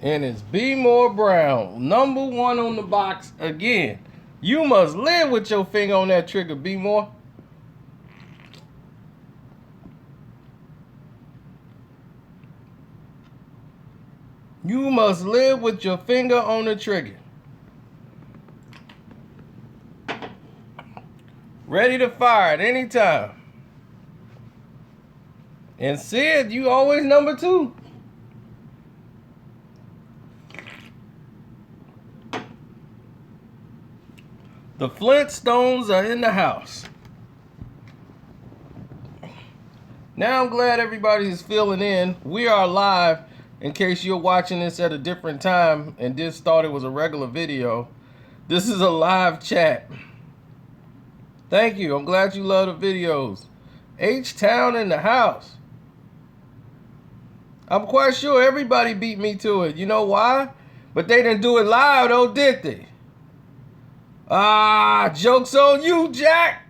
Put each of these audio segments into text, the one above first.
And it's B More Brown, #1 on the box again. You must live with your finger on that trigger, B More. You must live with your finger on the trigger. Ready to fire at any time. And Sid, you always #2. The Flintstones are in the house. Now I'm glad everybody's filling in. We are live in case you're watching this at a different time and just thought it was a regular video. This is a live chat. Thank you. I'm glad you love the videos. H-Town in the house. I'm quite sure everybody beat me to it. You know why? But they didn't do it live though, did they? Ah, joke's on you, Jack.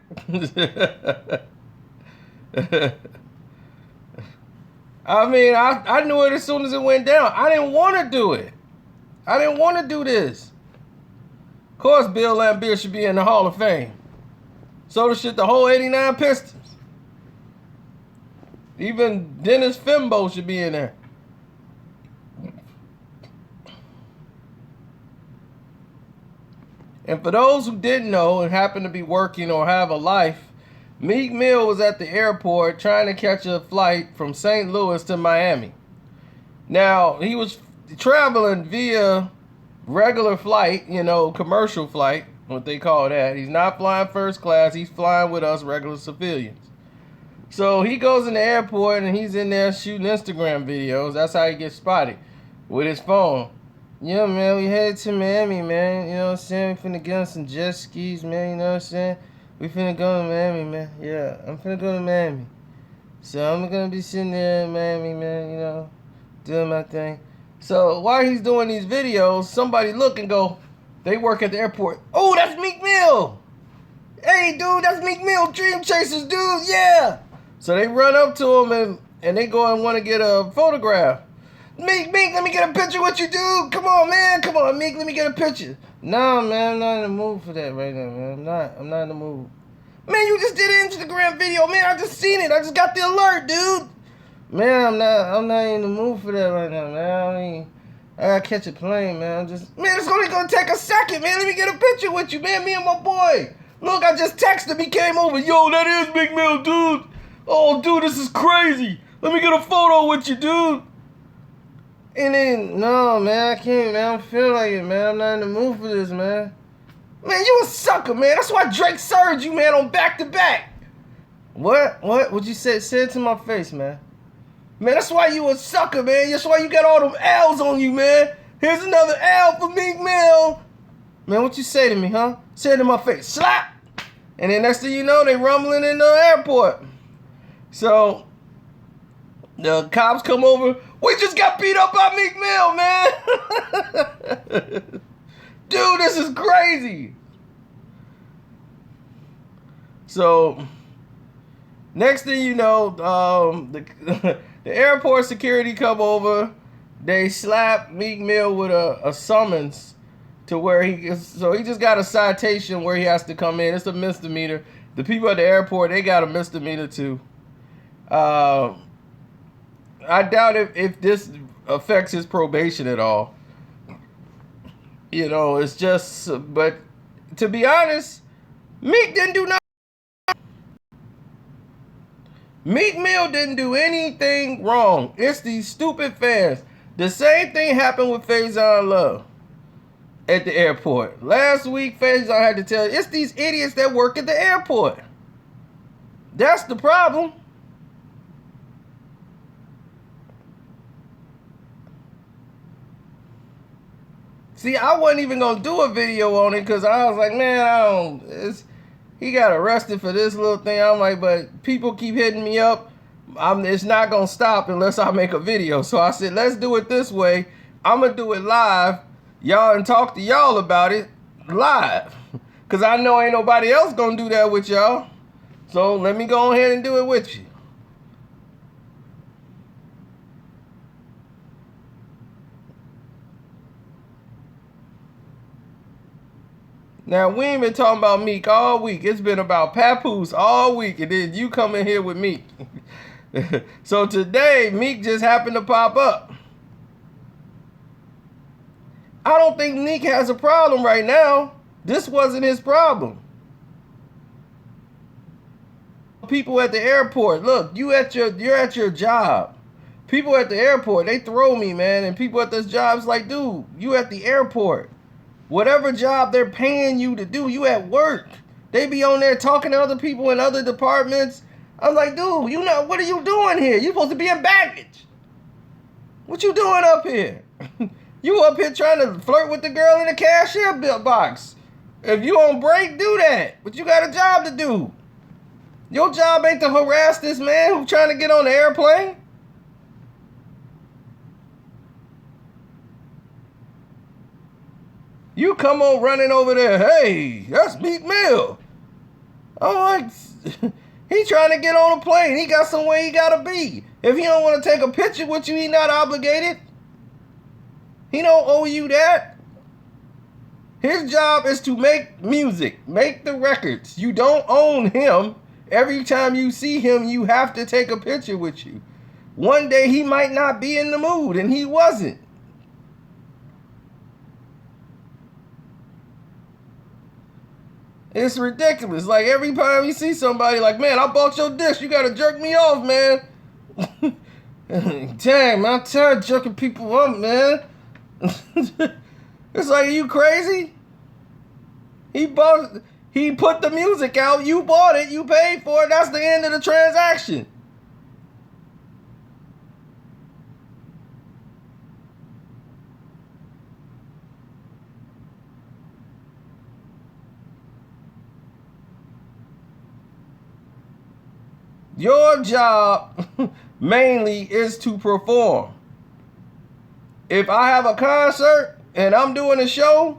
I mean, I knew it as soon as it went down. I didn't want to do it. I didn't want to do this. Of course, Bill Lamar should be in the Hall of Fame. So should the whole 89 Pistons. Even Dennis Fimbo should be in there. And for those who didn't know and happen to be working or have a life, Meek Mill was at the airport trying to catch a flight from St. Louis to Miami. Now, he was traveling via regular flight, commercial flight, what they call that. He's not flying first class. He's flying with us regular civilians. So he goes in the airport and he's in there shooting Instagram videos. That's how he gets spotted with his phone. Yeah, man, we headed to Miami, man. You know what I'm saying? We finna get on some jet skis, man. You know what I'm saying? We finna go to Miami, man. Yeah, I'm finna go to Miami. So I'm gonna be sitting there in Miami, man, doing my thing. So while he's doing these videos, somebody look and go, they work at the airport. Oh, that's Meek Mill. Hey, dude, that's Meek Mill. Dream Chasers, dude. Yeah. So they run up to him and they go and want to get a photograph. Meek, let me get a picture with you, dude. Come on, man. Come on, Meek, let me get a picture. No, man, I'm not in the mood for that right now, man. I'm not in the mood. Man, you just did an Instagram video, man. I just seen it. I just got the alert, dude. Man, I'm not in the mood for that right now, man. I gotta catch a plane, man. Man, it's only gonna take a second, man. Let me get a picture with you, man. Me and my boy. Look, I just texted him. He came over. Yo, that is Meek Mill, dude. Oh, dude, this is crazy. Let me get a photo with you, dude. And then, no, man, I can't, man. I don't feel like it, man. I'm not in the mood for this, man. Man, you a sucker, man. That's why Drake served you, man, on back-to-back. What? What'd you say? Say it to my face, man. Man, that's why you a sucker, man. That's why you got all them L's on you, man. Here's another L for Meek Mill. Man, what you say to me, huh? Say it to my face. Slap! And then next thing you know, they rumbling in the airport. So, the cops come over. We just got beat up by Meek Mill, man. Dude, this is crazy. So, next thing you know, the airport security come over. They slap Meek Mill with a summons to where he just got a citation where he has to come in. It's a misdemeanor. The people at the airport, they got a misdemeanor too. I doubt if this affects his probation at all. It's just, but to be honest, Meek didn't do nothing. Meek Mill didn't do anything wrong. It's these stupid fans. The same thing happened with Faizon Love at the airport. Last week, Faizon had to tell you, it's these idiots that work at the airport. That's the problem. See, I wasn't even going to do a video on it because I was like, man, he got arrested for this little thing. I'm like, but people keep hitting me up. It's not going to stop unless I make a video. So I said, let's do it this way. I'm going to do it live. Y'all and talk to y'all about it live. Because I know ain't nobody else going to do that with y'all. So let me go ahead and do it with you. Now, we ain't been talking about Meek all week. It's been about Papoose all week, and then you come in here with Meek. So today, Meek just happened to pop up. I don't think Meek has a problem right now. This wasn't his problem. People at the airport, look, you're at your job. People at the airport, they throw me, man, and people at this job's like, dude, you at the airport. Whatever job they're paying you to do, you at work. They be on there talking to other people in other departments. I'm like, dude, what are you doing here? You supposed to be in baggage. What you doing up here? You up here trying to flirt with the girl in the cashier box. If you on break, do that. But you got a job to do. Your job ain't to harass this man who's trying to get on the airplane. You come on running over there, hey, that's Meek Mill. I'm like, he trying to get on a plane. He got somewhere he got to be. If he don't want to take a picture with you, he not obligated. He don't owe you that. His job is to make music, make the records. You don't own him. Every time you see him, you have to take a picture with you. One day he might not be in the mood, and he wasn't. It's ridiculous. Like every time you see somebody like, man, I bought your dish. You got to jerk me off, man. Dang, man, I'm tired of jerking people up, man. It's like, are you crazy? He put the music out. You bought it. You paid for it. That's the end of the transaction. Your job mainly is to perform. If I have a concert and I'm doing a show,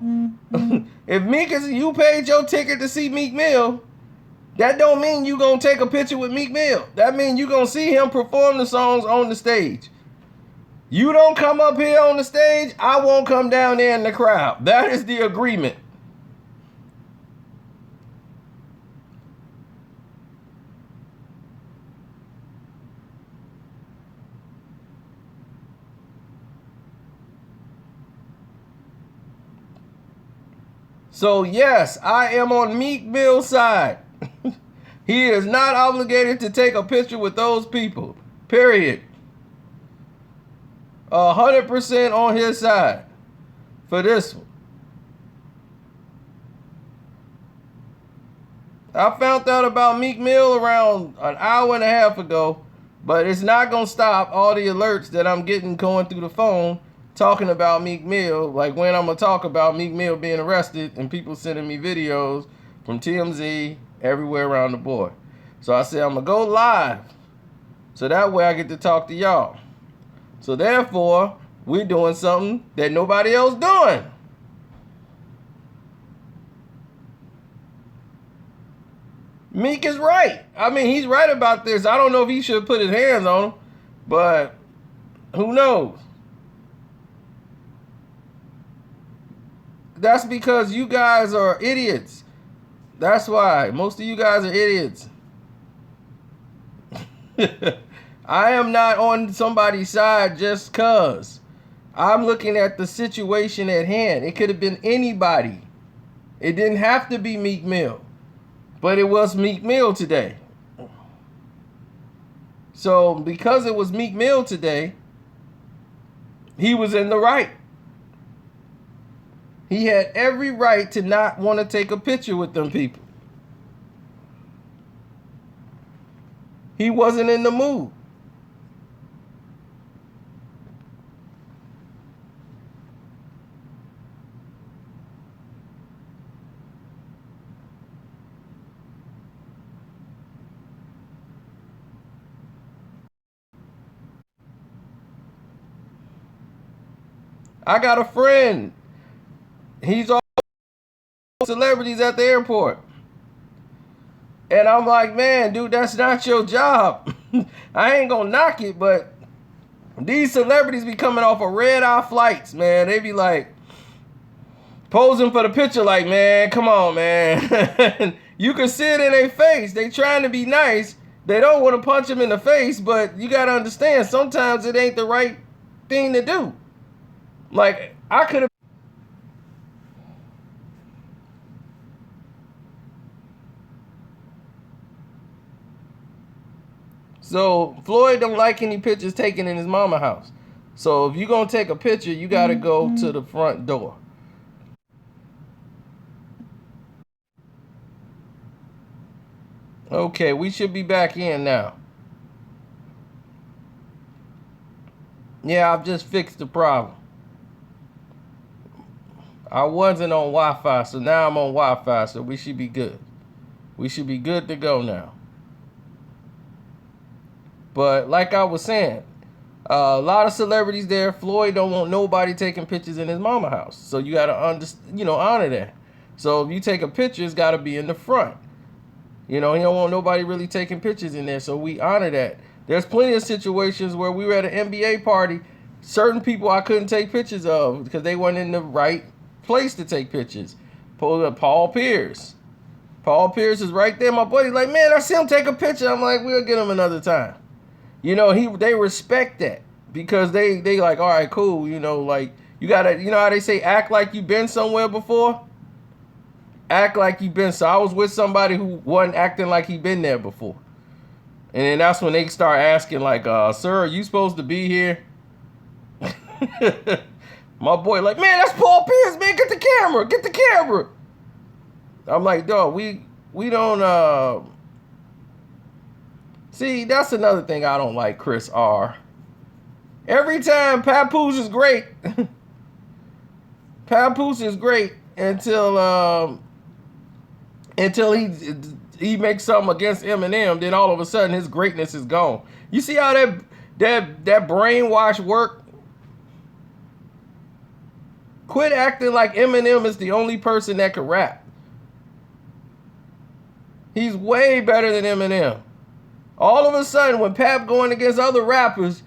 if you paid your ticket to see Meek Mill, that don't mean you gonna take a picture with Meek Mill. That means you gonna see him perform the songs on the stage. You don't come up here on the stage, I won't come down there in the crowd. That is the agreement. So yes, I am on Meek Mill's side. He is not obligated to take a picture with those people. Period. 100% on his side for this one. I found out about Meek Mill around an hour and a half ago, but it's not going to stop all the alerts that I'm getting going through the phone talking about Meek Mill, like when I'm going to talk about Meek Mill being arrested and people sending me videos from TMZ everywhere around the board. So I said I'm going to go live so that way I get to talk to y'all. So therefore, we're doing something that nobody else doing. Meek is right. I mean, he's right about this. I don't know if he should put his hands on him, but who knows? That's because you guys are idiots. That's why. Most of you guys are idiots. I am not on somebody's side just cause. I'm looking at the situation at hand. It could have been anybody. It didn't have to be Meek Mill. But it was Meek Mill today. So because it was Meek Mill today, he was in the right. He had every right to not want to take a picture with them people. He wasn't in the mood. I got a friend. He's all celebrities at the airport. And I'm like, man, dude, that's not your job. I ain't gonna knock it, but these celebrities be coming off of red-eye flights, man. They be like, posing for the picture like, man, come on, man. You can see it in their face. They trying to be nice. They don't want to punch him in the face, but you got to understand, sometimes it ain't the right thing to do. Like, I could have. So, Floyd don't like any pictures taken in his mama house. So, if you're going to take a picture, you got to go to the front door. Okay, we should be back in now. Yeah, I've just fixed the problem. I wasn't on Wi-Fi, so now I'm on Wi-Fi, so we should be good. We should be good to go now. But like I was saying, a lot of celebrities there. Floyd don't want nobody taking pictures in his mama house, so you gotta honor that. So if you take a picture, it's gotta be in the front. He don't want nobody really taking pictures in there, so we honor that. There's plenty of situations where we were at an NBA party. Certain people I couldn't take pictures of because they weren't in the right place to take pictures. Paul Pierce. Paul Pierce is right there. My buddy's like, man, I see him take a picture. I'm like, we'll get him another time. They respect that because they like, all right, cool. Like you gotta, how they say, act like you've been somewhere before. Act like you've been. So I was with somebody who wasn't acting like he'd been there before. And then that's when they start asking like, sir, are you supposed to be here? My boy like, man, that's Paul Pierce, man. Get the camera. I'm like, dog, we don't, see, that's another thing I don't like, Chris R. Every time Papoose is great. Papoose is great until he makes something against Eminem, then all of a sudden his greatness is gone. You see how that brainwash work? Quit acting like Eminem is the only person that can rap. He's way better than Eminem. All of a sudden, when Pap going against other rappers,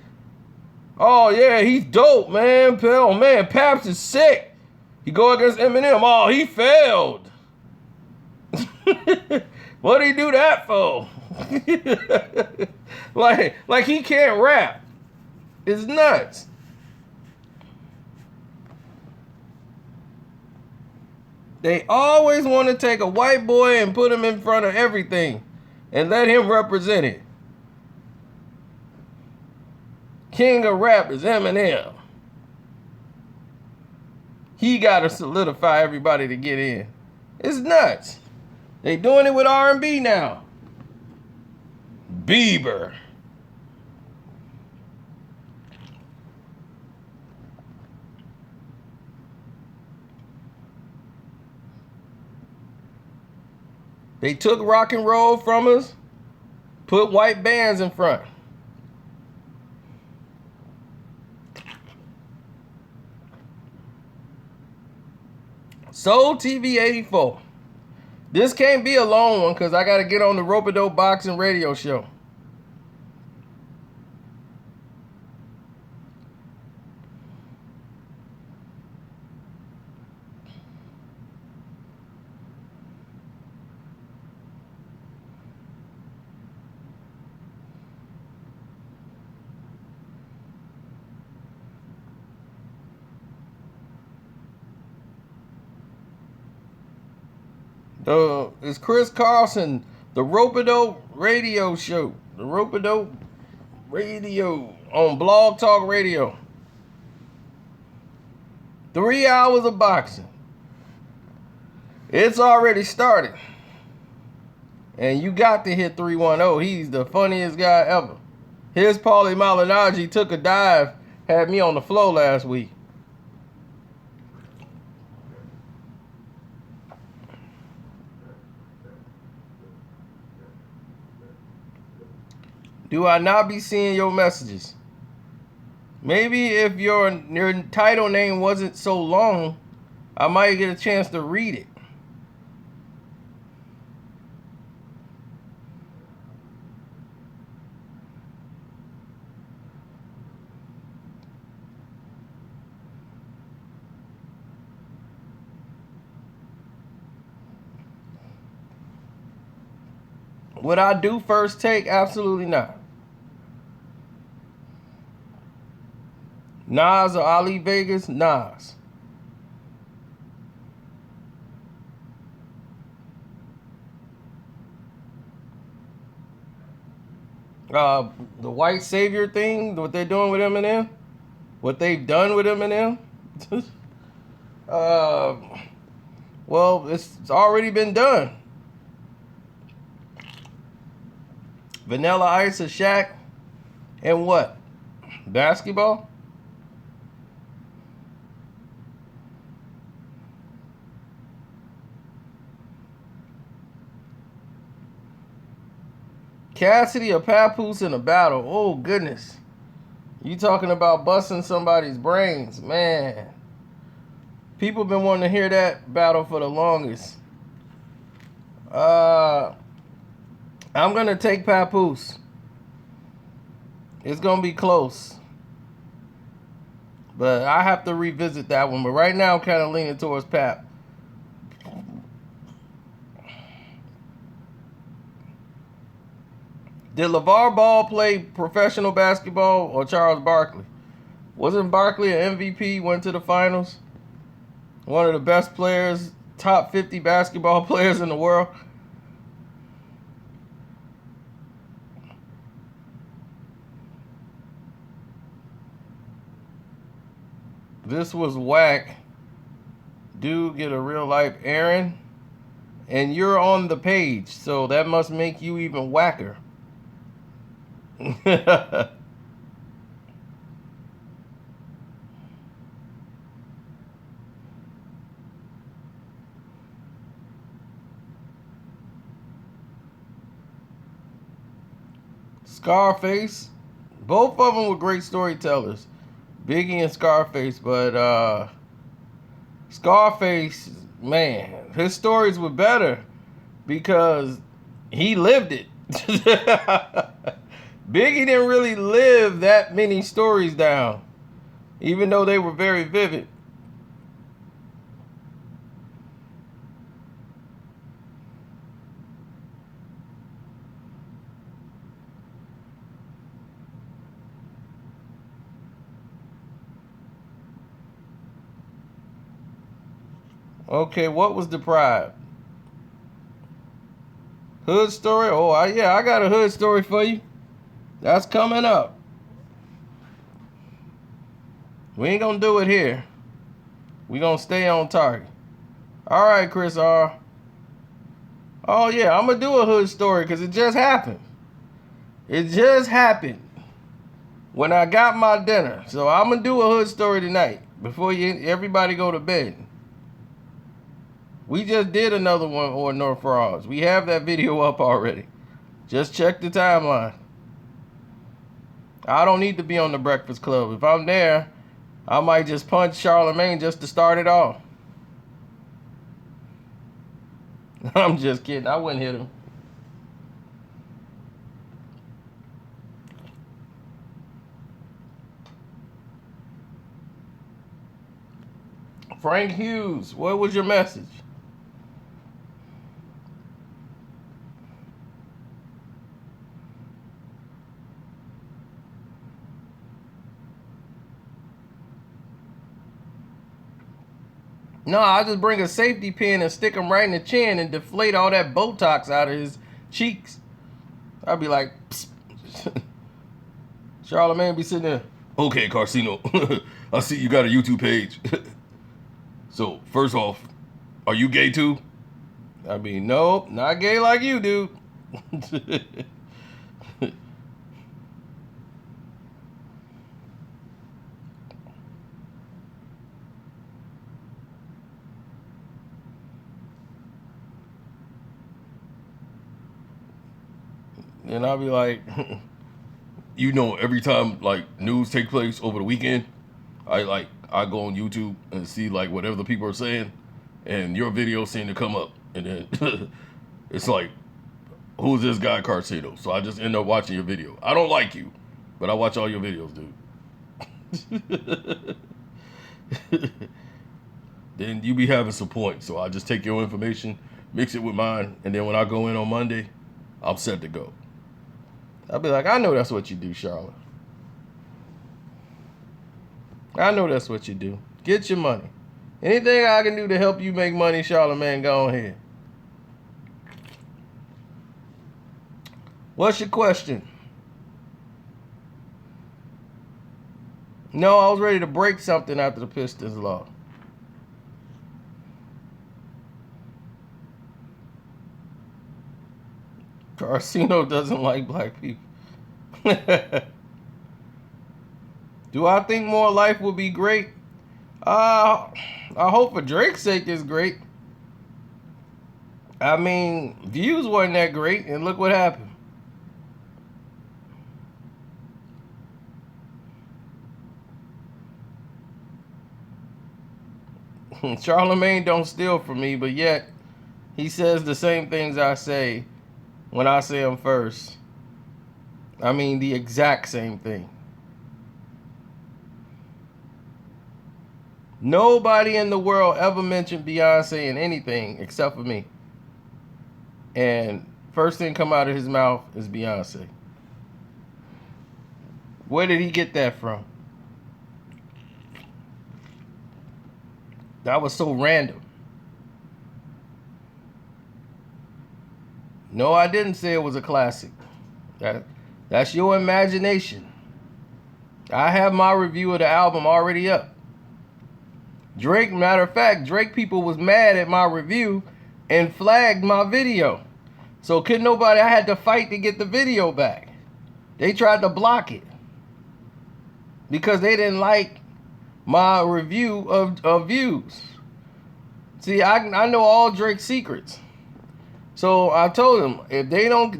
oh yeah, he's dope, man. Oh man, Paps is sick. He go against Eminem, oh, he failed. What'd he do that for? like he can't rap. It's nuts. They always want to take a white boy and put him in front of everything and let him represent it. King of rap is Eminem. He got to solidify everybody to get in. It's nuts. They doing it with R&B now. Bieber. They took rock and roll from us, put white bands in front. Soul TV 84. This can't be a long one because I got to get on the Rope-A-Dope Boxing Radio Show. It's Chris Carlson, the Rope-A-Dope Radio Show. The Rope-A-Dope Radio on Blog Talk Radio. 3 hours of boxing. It's already started. And you got to hit 310. He's the funniest guy ever. His Paulie Malignaggi took a dive, had me on the floor last week. Do I not be seeing your messages? Maybe if your title name wasn't so long, I might get a chance to read it. Would I do first take? Absolutely not. Nas or Ali Vegas? Nas. The white savior thing, what they're doing with Eminem, what they've done with Eminem. Well, it's already been done. Vanilla Ice or Shaq, and what? Basketball? Cassidy or Papoose in a battle? Oh, goodness. You talking about busting somebody's brains, man. People been wanting to hear that battle for the longest. I'm going to take Papoose. It's going to be close. But I have to revisit that one. But right now, I'm kind of leaning towards Pap. Did LeVar Ball play professional basketball or Charles Barkley? Wasn't Barkley an MVP, went to the finals? One of the best players, top 50 basketball players in the world? This was whack. Dude, get a real life Aaron. And you're on the page, so that must make you even whacker. Scarface. Both of them were great storytellers. Biggie and Scarface, but Scarface, man, his stories were better because he lived it. Biggie didn't really live that many stories down, even though they were very vivid. Okay, what was deprived? Hood story? Oh, yeah, I got a hood story for you. That's coming up. We ain't gonna do it here. We gonna stay on target. All right, Chris R. Oh, yeah, I'm gonna do a hood story because it just happened. It just happened when I got my dinner. So I'm gonna do a hood story tonight before everybody go to bed. We just did another one on North Frauds. We have that video up already. Just check the timeline. I don't need to be on the Breakfast Club. If I'm there, I might just punch Charlamagne just to start it off. I'm just kidding. I wouldn't hit him. Frank Hughes, what was your message? No, I just bring a safety pin and stick him right in the chin and deflate all that Botox out of his cheeks. I'd be like, psst. Charlamagne be sitting there. Okay, Carcino, I see you got a YouTube page. So, first off, are you gay too? I mean, no, not gay like you, dude. And I'll be like, every time like news take place over the weekend, I go on YouTube and see like whatever the people are saying, and your videos seem to come up, and then it's like, who's this guy Carcino? So I just end up watching your video. I don't like you, but I watch all your videos, dude. Then you be having some points, so I just take your information, mix it with mine, and then when I go in on Monday, I'm set to go. I'll be like, I know that's what you do, Charlotte. I know that's what you do. Get your money. Anything I can do to help you make money, Charlamagne, go ahead. What's your question? No, I was ready to break something after the Pistons lost. Carcino doesn't like black people. Do I think more life will be great? I hope for Drake's sake it's great. I mean, views wasn't that great, and look what happened. Charlamagne don't steal from me, but yet he says the same things I say when I say them first. I mean, the exact same thing. Nobody in the world ever mentioned Beyonce in anything except for me. And first thing come out of his mouth is Beyonce. Where did he get that from? That was so random. No, I didn't say it was a classic. That's your imagination. I have my review of the album already up. Drake, matter of fact, Drake people was mad at my review and flagged my video. So couldn't nobody, I had to fight to get the video back. They tried to block it because they didn't like my review of views. See, I know all Drake's secrets. So I told them, if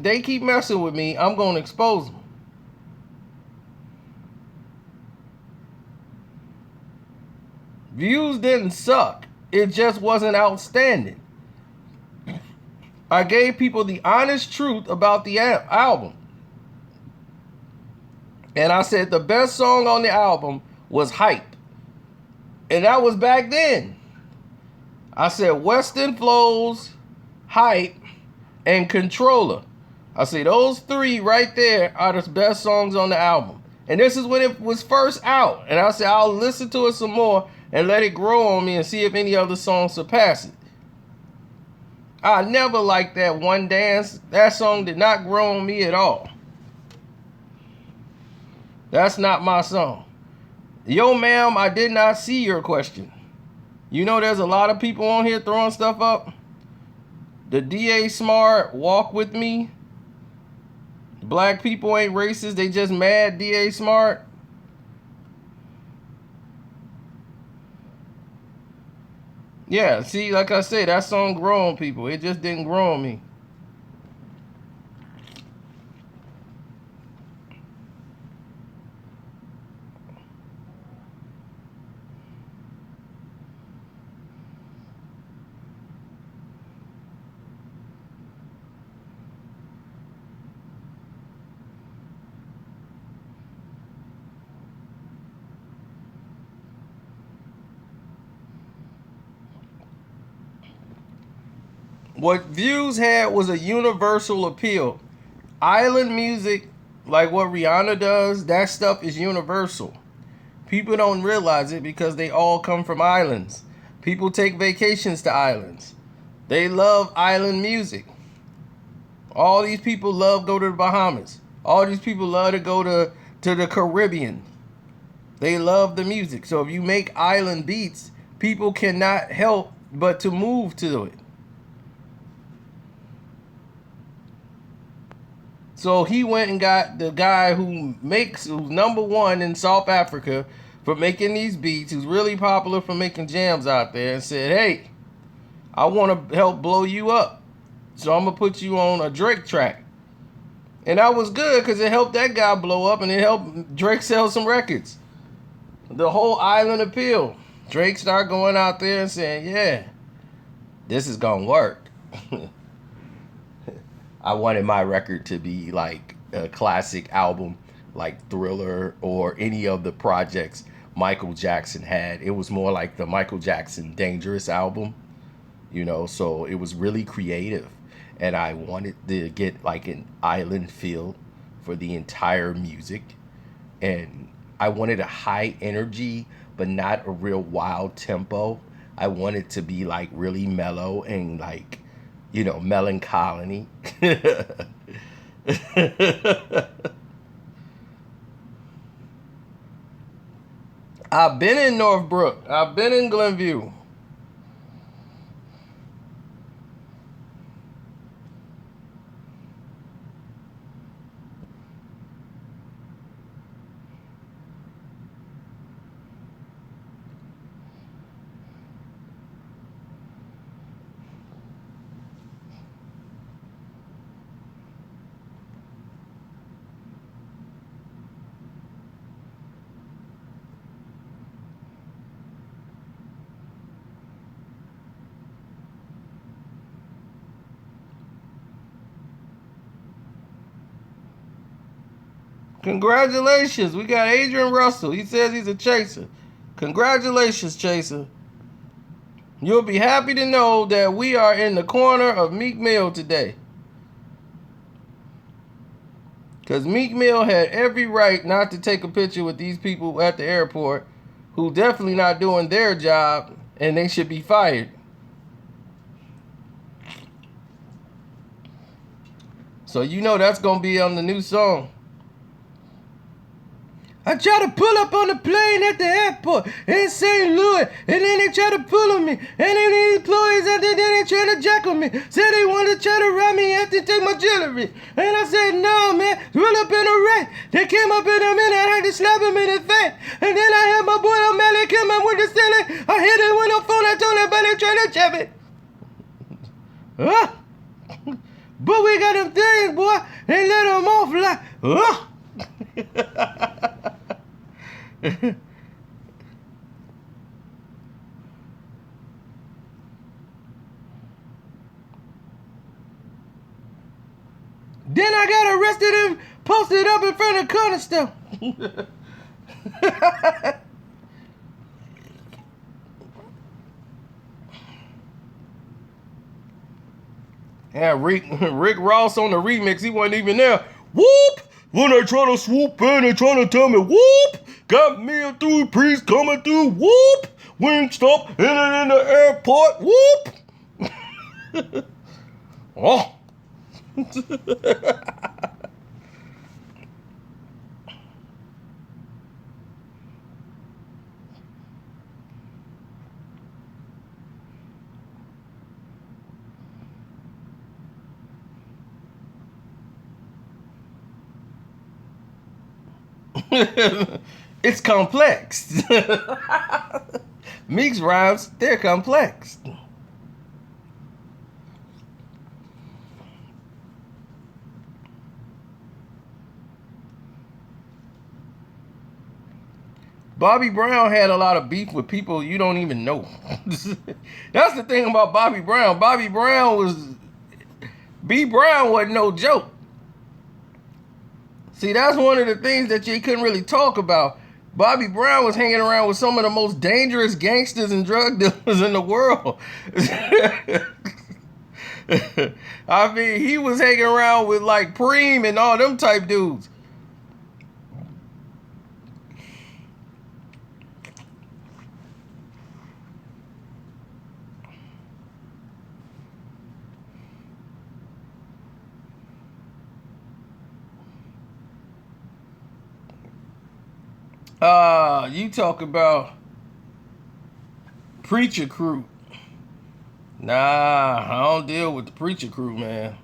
they keep messing with me, I'm going to expose them. Views didn't suck. It just wasn't outstanding. I gave people the honest truth about the album. And I said the best song on the album was Hype. And that was back then. I said Western Flows, Hype, and Controller. I said those three right there are the best songs on the album. And this is when it was first out. And I said I'll listen to it some more and let it grow on me and see if any other songs surpass it. I never liked that One Dance. That song did not grow on me at all. That's not my song. Yo, ma'am, I did not see your question. You know there's a lot of people on here throwing stuff up. The DA Smart, Walk With Me. Black people ain't racist. They just mad DA Smart. Yeah, see, like I said, that song grow on people. It just didn't grow on me. What Views had was a universal appeal. Island music, like what Rihanna does, that stuff is universal. People don't realize it because they all come from islands. People take vacations to islands. They love island music. All these people love go to the Bahamas. All these people love to go to the Caribbean. They love the music. So if you make island beats, people cannot help but to move to it. So he went and got the guy who's number one in South Africa for making these beats, who's really popular for making jams out there, and said, hey, I want to help blow you up. So I'm going to put you on a Drake track. And that was good because it helped that guy blow up and it helped Drake sell some records. The whole island appeal. Drake started going out there and saying, yeah, this is going to work. I wanted my record to be like a classic album like Thriller or any of the projects Michael Jackson had. It was more like the Michael Jackson Dangerous album, you know, so it was really creative. and I wanted to get like an island feel for the entire music, and I wanted a high energy but not a real wild tempo. I wanted to be like really mellow and like, melancholy. I've been in Northbrook. I've been in Glenview. Congratulations. We got Adrian Russell. He says he's a chaser. Congratulations, chaser. You'll be happy to know that we are in the corner of Meek Mill today. Because Meek Mill had every right not to take a picture with these people at the airport who definitely not doing their job, and they should be fired. So that's going to be on the new song. I try to pull up on the plane at the airport in St. Louis, and then they try to pull on me, and then the employees out there, they trying to jack on me. Said they want to try to rob me after take my jewelry. And I said, no, man, roll up in a wreck. They came up in a minute, I had to slap him in the face. And then I had my boy O'Malley come up with the ceiling. I hit it with no phone, I told everybody trying to chop it. Huh? But we got them things, boy, and let them off like, huh? Then I got arrested and posted up in front of the corner store. Yeah, Rick Ross on the remix, he wasn't even there. Whoop! When they try to swoop in, they trying to tell me, whoop! Got me a through priest coming through, whoop! Wing stop, in the airport, whoop! Oh! It's complex. Meek's rhymes, they're complex. Bobby Brown had a lot of beef with people you don't even know. That's the thing about Bobby Brown. B. Brown wasn't no joke. See, that's one of the things that you couldn't really talk about. Bobby Brown was hanging around with some of the most dangerous gangsters and drug dealers in the world. I mean, he was hanging around with like Preem and all them type dudes. You talk about Preacher Crew. Nah, I don't deal with the Preacher Crew, man.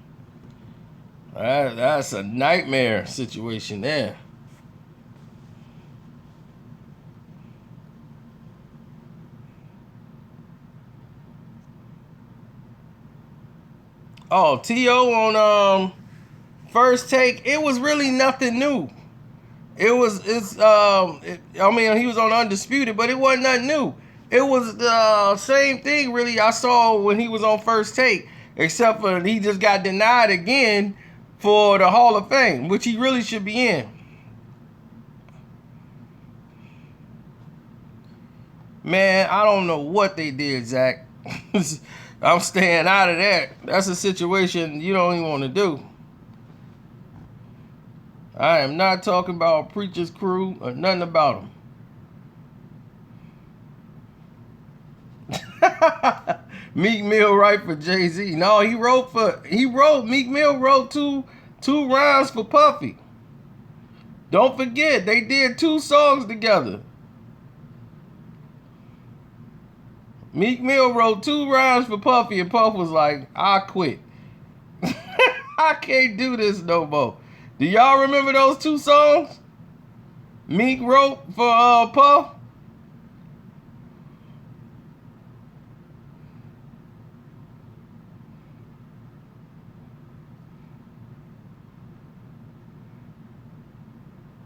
That's a nightmare situation there. Oh, T.O. on First Take, it was really nothing new. He was on Undisputed, but it wasn't nothing new. It was the same thing, really, I saw when he was on First Take, except for he just got denied again for the Hall of Fame, which he really should be in. Man, I don't know what they did, Zach. I'm staying out of that. That's a situation you don't even want to do. I am not talking about Preacher's Crew or nothing about them. Meek Mill write for Jay-Z. No, Meek Mill wrote two rhymes for Puffy. Don't forget, they did 2 songs together. Meek Mill wrote 2 rhymes for Puffy, and Puff was like, I quit. I can't do this no more. Do y'all remember those 2 songs Meek wrote for Puff?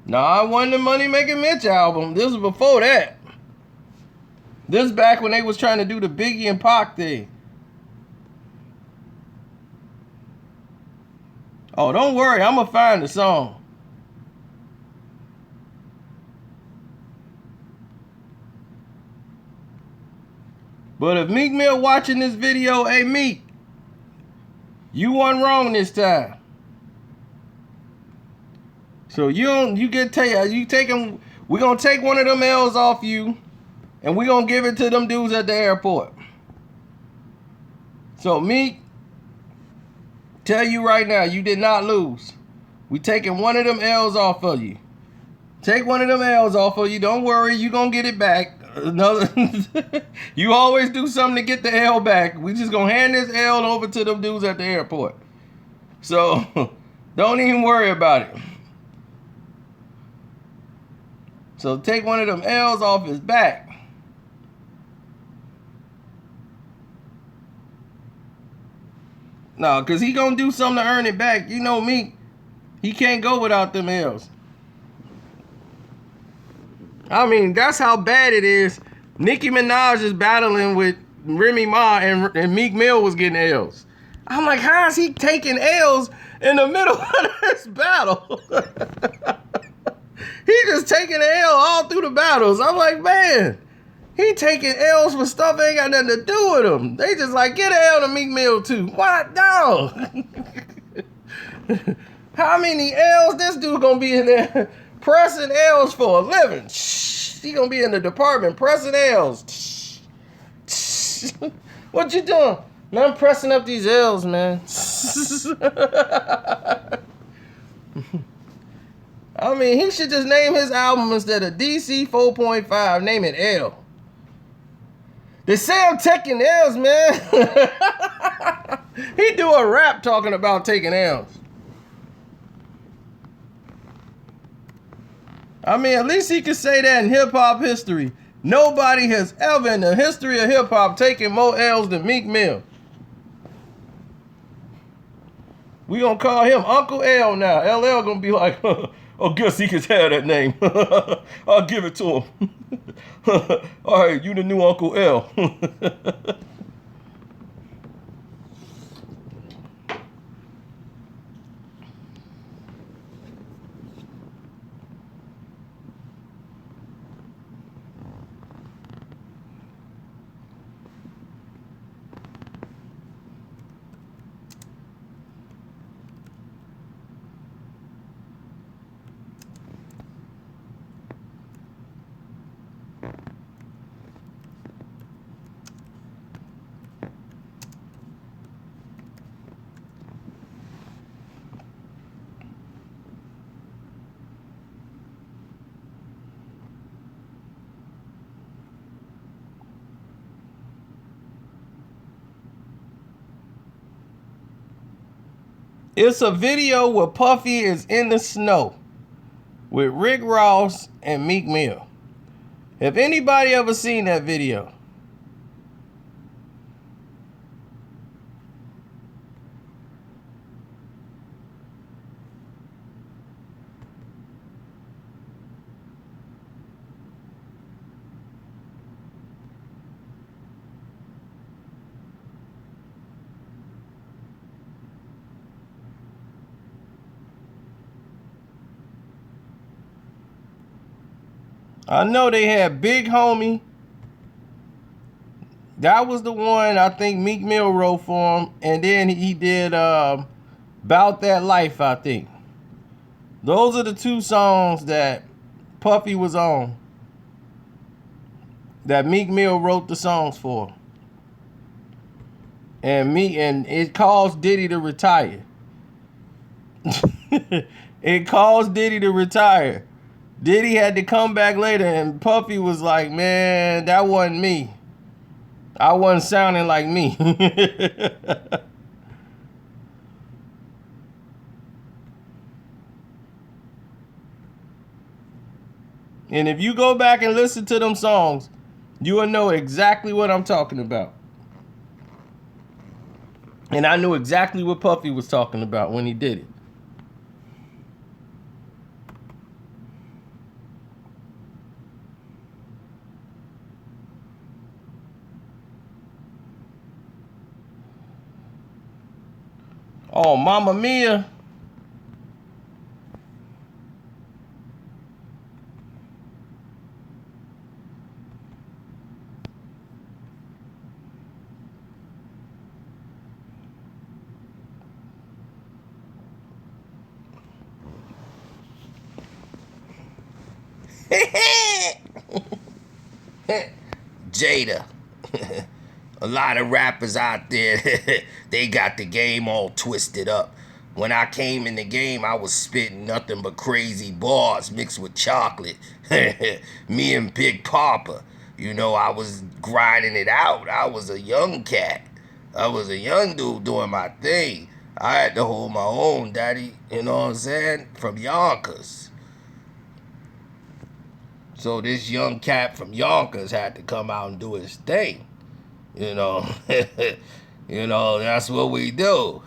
Nah, it wasn't the Money Making Mitch album. This was before that. This is back when they was trying to do the Biggie and Pac thing. Oh, don't worry. I'm going to find the song. But if Meek Mill watching this video, hey, Meek, you wasn't wrong this time. So we're going to take one of them L's off you, and we're going to give it to them dudes at the airport. So Meek, tell you right now, you did not lose. We taking one of them L's off of you. Take one of them L's off of you. Don't worry, you going to get it back. You always do something to get the L back. We just going to hand this L over to them dudes at the airport. So don't even worry about it. So take one of them L's off his back. No, because he going to do something to earn it back. You know me. He can't go without them L's. I mean, that's how bad it is. Nicki Minaj is battling with Remy Ma, and Meek Mill was getting L's. I'm like, how is he taking L's in the middle of this battle? He just taking an L all through the battles. I'm like, man, he taking L's for stuff that ain't got nothing to do with him. They just like, get an L to Meek Mill too. What? No. How many L's this dude gonna be in there pressing L's for a living? He gonna be in the department pressing L's. What you doing? Man, I'm pressing up these L's, man. I mean, he should just name his album instead of DC 4.5, name it L. They say I'm taking L's, man. He do a rap talking about taking L's. I mean, at least he could say that in hip-hop history. Nobody has ever in the history of hip-hop taken more L's than Meek Mill. We gonna call him Uncle L now. LL gonna be like, oh, guess he can have that name. I'll give it to him. All right, you the new Uncle L. It's a video where Puffy is in the snow with Rick Ross and Meek Mill. Have anybody ever seen that video? I know they had Big Homie, That was the one I think Meek Mill wrote for him, and then he did "Bout That Life." I think those are the two songs that Puffy was on. That Meek Mill wrote the songs for, and it caused Diddy to retire. It caused Diddy to retire. Diddy had to come back later, and Puffy was like, "Man, that wasn't me. I wasn't sounding like me." And if you go back and listen to them songs, you will know exactly what I'm talking about. And I knew exactly what Puffy was talking about when he did it. Oh, Mamma Mia. Jada. A lot of rappers out there, they got the game all twisted up. When I came in the game, I was spitting nothing but crazy bars mixed with chocolate. Me and Big Papa, I was grinding it out. I was a young cat. I was a young dude doing my thing. I had to hold my own, daddy. You know what I'm saying? From Yonkers. So this young cat from Yonkers had to come out and do his thing. You know, that's what we do.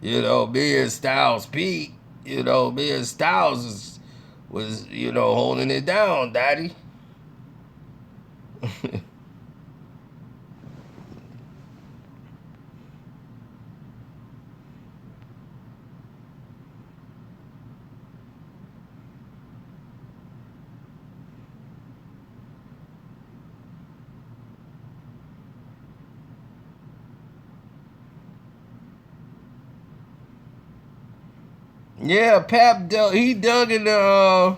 Me and Styles P, me and Styles was holding it down, daddy. Yeah, he dug in the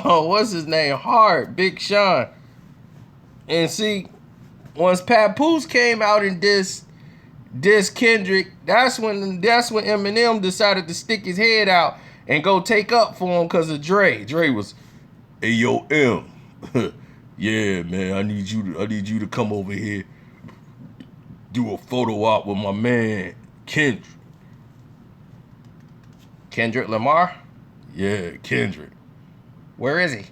what's his name, Hard, Big Sean. And see, once Papoose came out and diss Kendrick, that's when Eminem decided to stick his head out and go take up for him because of Dre. Dre was, "Hey yo, M, yeah man, I need you to come over here, do a photo op with my man Kendrick." Kendrick Lamar? Yeah, Kendrick. Where is he?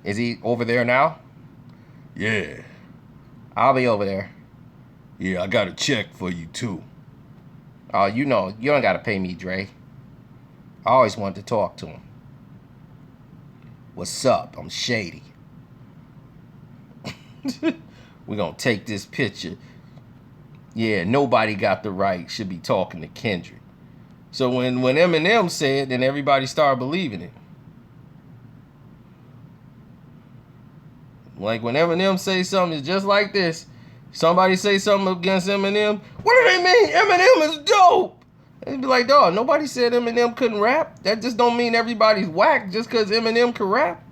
Is he over there now? Yeah. I'll be over there. Yeah, I got a check for you too. Oh, you don't gotta pay me, Dre. I always wanted to talk to him. What's up? I'm Shady. We're gonna take this picture. Yeah, nobody got the right. Should be talking to Kendrick. So when Eminem said, then everybody started believing it. Like when Eminem say something, it's just like this. Somebody say something against Eminem. What do they mean? Eminem is dope. And be like, dog, nobody said Eminem couldn't rap. That just don't mean everybody's whack just because Eminem can rap.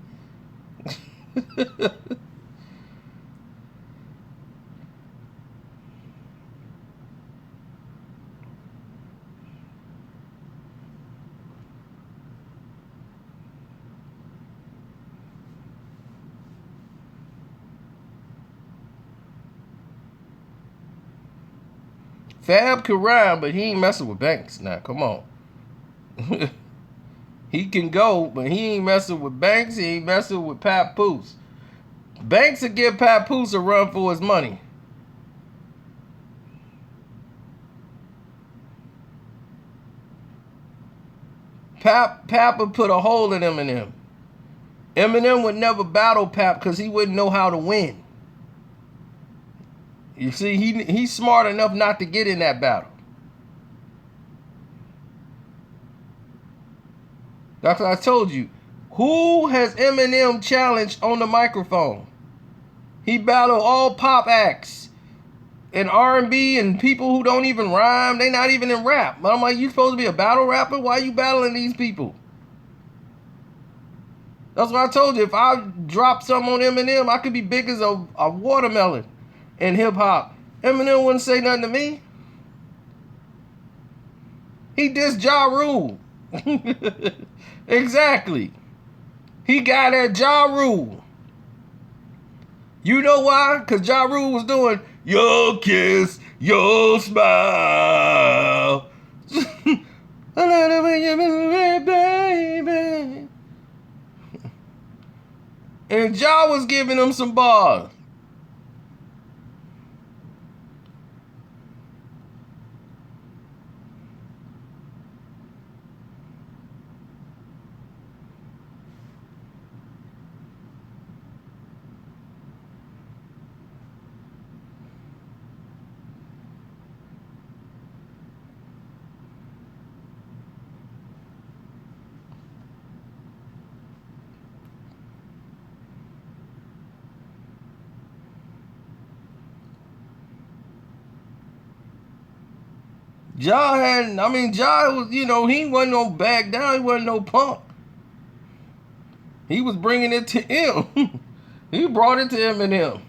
Fab can rhyme, but he ain't messing with Banks now. Come on. He can go, but he ain't messing with Banks. He ain't messing with Papoose. Banks will give Papoose a run for his money. Pap would put a hole in Eminem. Eminem would never battle Pap because he wouldn't know how to win. You see, he's smart enough not to get in that battle. That's what I told you. Who has Eminem challenged on the microphone? He battled all pop acts and R&B and people who don't even rhyme. They not even in rap. But I'm like, you supposed to be a battle rapper? Why you battling these people? That's what I told you. If I drop something on Eminem, I could be big as a watermelon in hip-hop. Eminem wouldn't say nothing to me. He dissed Ja Rule. Exactly. He got at Ja Rule. You know why? Because Ja Rule was doing your kiss, your smile. I love the way you move it, baby. And Ja was giving him some bars. Ja was, he wasn't no back down. He wasn't no punk. He was bringing it to him. He brought it to Eminem.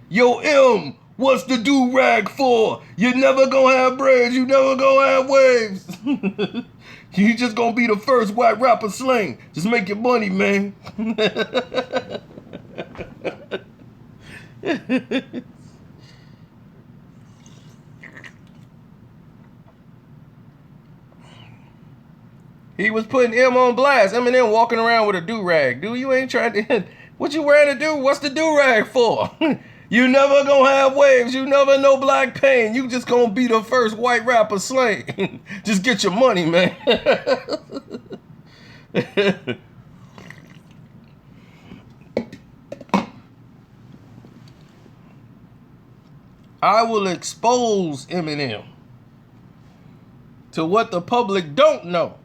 Yo, M, what's the do-rag for? You never gonna have braids. You never gonna have waves. You just gonna be the first white rapper sling. Just make your money, man. He was putting M on blast. Eminem walking around with a do-rag. Dude, you ain't trying to... What you wearing to do? What's the do-rag for? You never gonna have waves. You never know black pain. You just gonna be the first white rapper slain. Just get your money, man. I will expose Eminem to what the public don't know.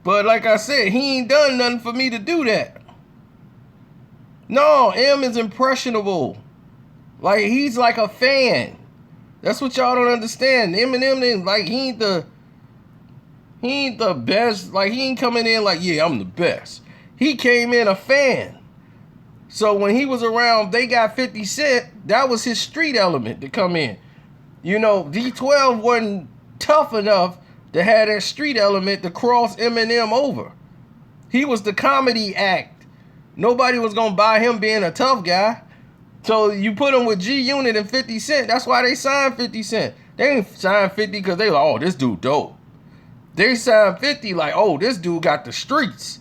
But like I said, he ain't done nothing for me to do that. No, M is impressionable. Like, he's like a fan. That's what y'all don't understand. Eminem, like, he ain't the best. Like, he ain't coming in like, yeah, I'm the best. He came in a fan. So when he was around, they got 50 Cent, that was his street element to come in. D12 wasn't tough enough to have that street element to cross Eminem over. He was the comedy act. Nobody was going to buy him being a tough guy. So you put him with G-Unit and 50 Cent. That's why they signed 50 Cent. They ain't signed 50 because they like, oh, this dude dope. They signed 50 like, oh, this dude got the streets.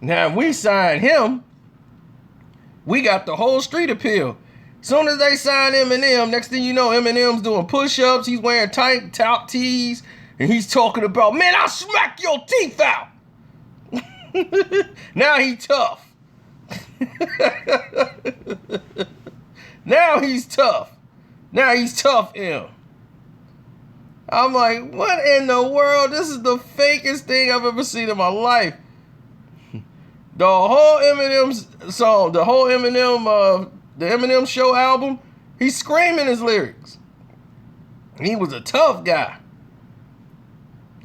Now, if we signed him, we got the whole street appeal. Soon as they sign Eminem, next thing you know, Eminem's doing push-ups. He's wearing tight top tees. And he's talking about, man, I'll smack your teeth out. Now he tough. Now he's tough. Now he's tough, M. I'm like, what in the world? This is the fakest thing I've ever seen in my life. The whole Eminem song, the Eminem Show album, he's screaming his lyrics. He was a tough guy.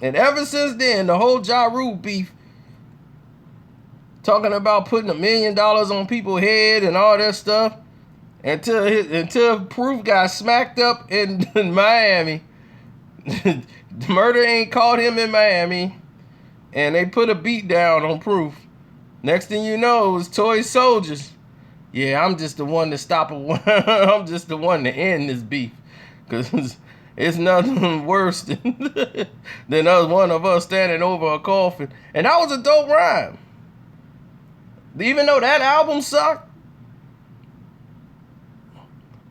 And ever since then, the whole Ja Rule beef, talking about putting $1 million on people's head and all that stuff, until Proof got smacked up in Miami. Murder ain't caught him in Miami, and they put a beat down on Proof. Next thing you know, it was Toy Soldiers. Yeah, I'm just the one to stop it. I'm just the one to end this beef, because it's nothing worse than one of us standing over a coffin. And that was a dope rhyme. Even though that album sucked.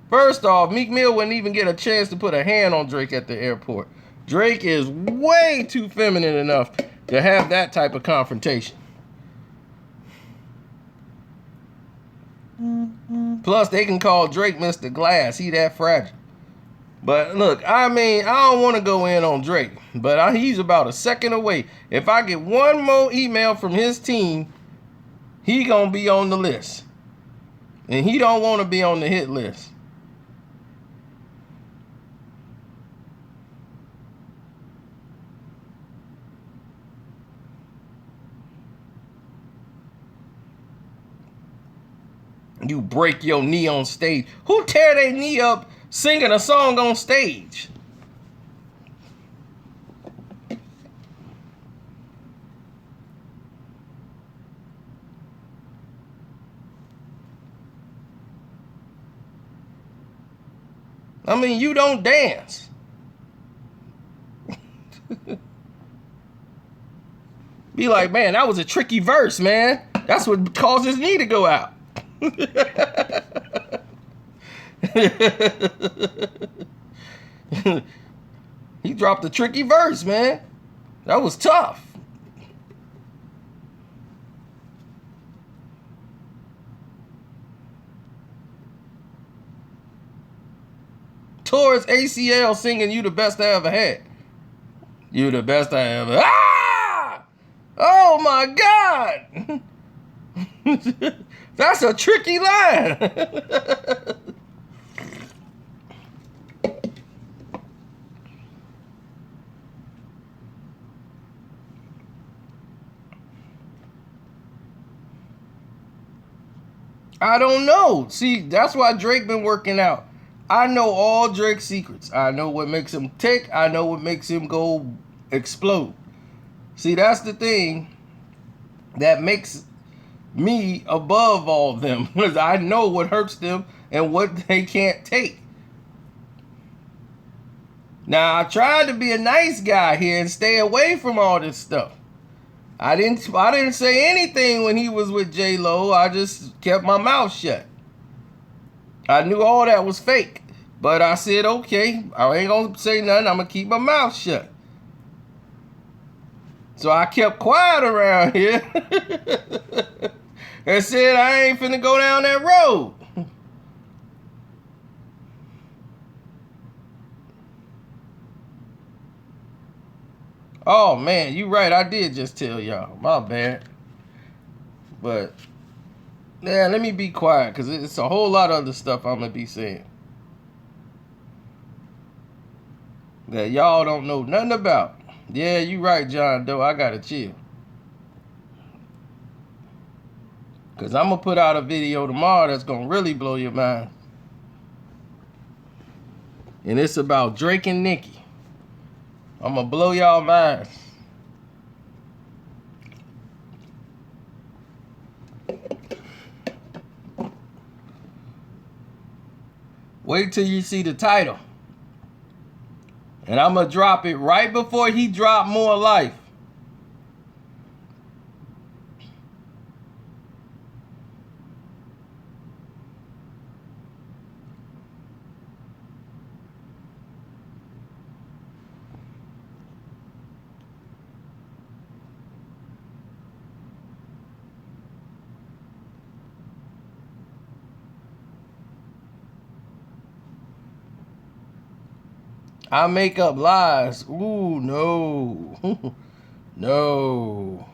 First off, Meek Mill wouldn't even get a chance to put a hand on Drake at the airport. Drake is way too feminine enough to have that type of confrontation. Plus, they can call Drake Mr. Glass. He that fragile. But look, I mean, I don't want to go in on Drake, but he's about a second away. If I get one more email from his team, he gonna be on the list, and he don't want to be on the hit list. You break your knee on stage. Who tear their knee up singing a song on stage? I mean, you don't dance. Be like, man, that was a tricky verse, man. That's what caused his knee to go out. He dropped a tricky verse, man. That was tough. Tore his ACL singing "You the Best I Ever Had." You the best I ever. Ah! Oh my God! That's a tricky line. I don't know. See, that's why Drake been working out. I know all Drake's secrets. I know what makes him tick. I know what makes him go explode. See, that's the thing that makes me above all of them, because I know what hurts them and what they can't take. Now, I tried to be a nice guy here and stay away from all this stuff. I didn't say anything when he was with J-Lo. I just kept my mouth shut. I knew all that was fake, but I said, okay, I ain't gonna say nothing. I'm gonna keep my mouth shut. So I kept quiet around here and said I ain't finna go down that road. Oh man, you right. I did just tell y'all. My bad. But yeah, let me be quiet because it's a whole lot of other stuff I'm gonna be saying that y'all don't know nothing about. Yeah, you right, John Doe. I gotta chill. Because I'm gonna put out a video tomorrow that's gonna really blow your mind. And it's about Drake and Nicki. I'm gonna blow y'all minds. Wait till you see the title. And I'm gonna drop it right before he drop More Life. I make up lies. Ooh, no. No.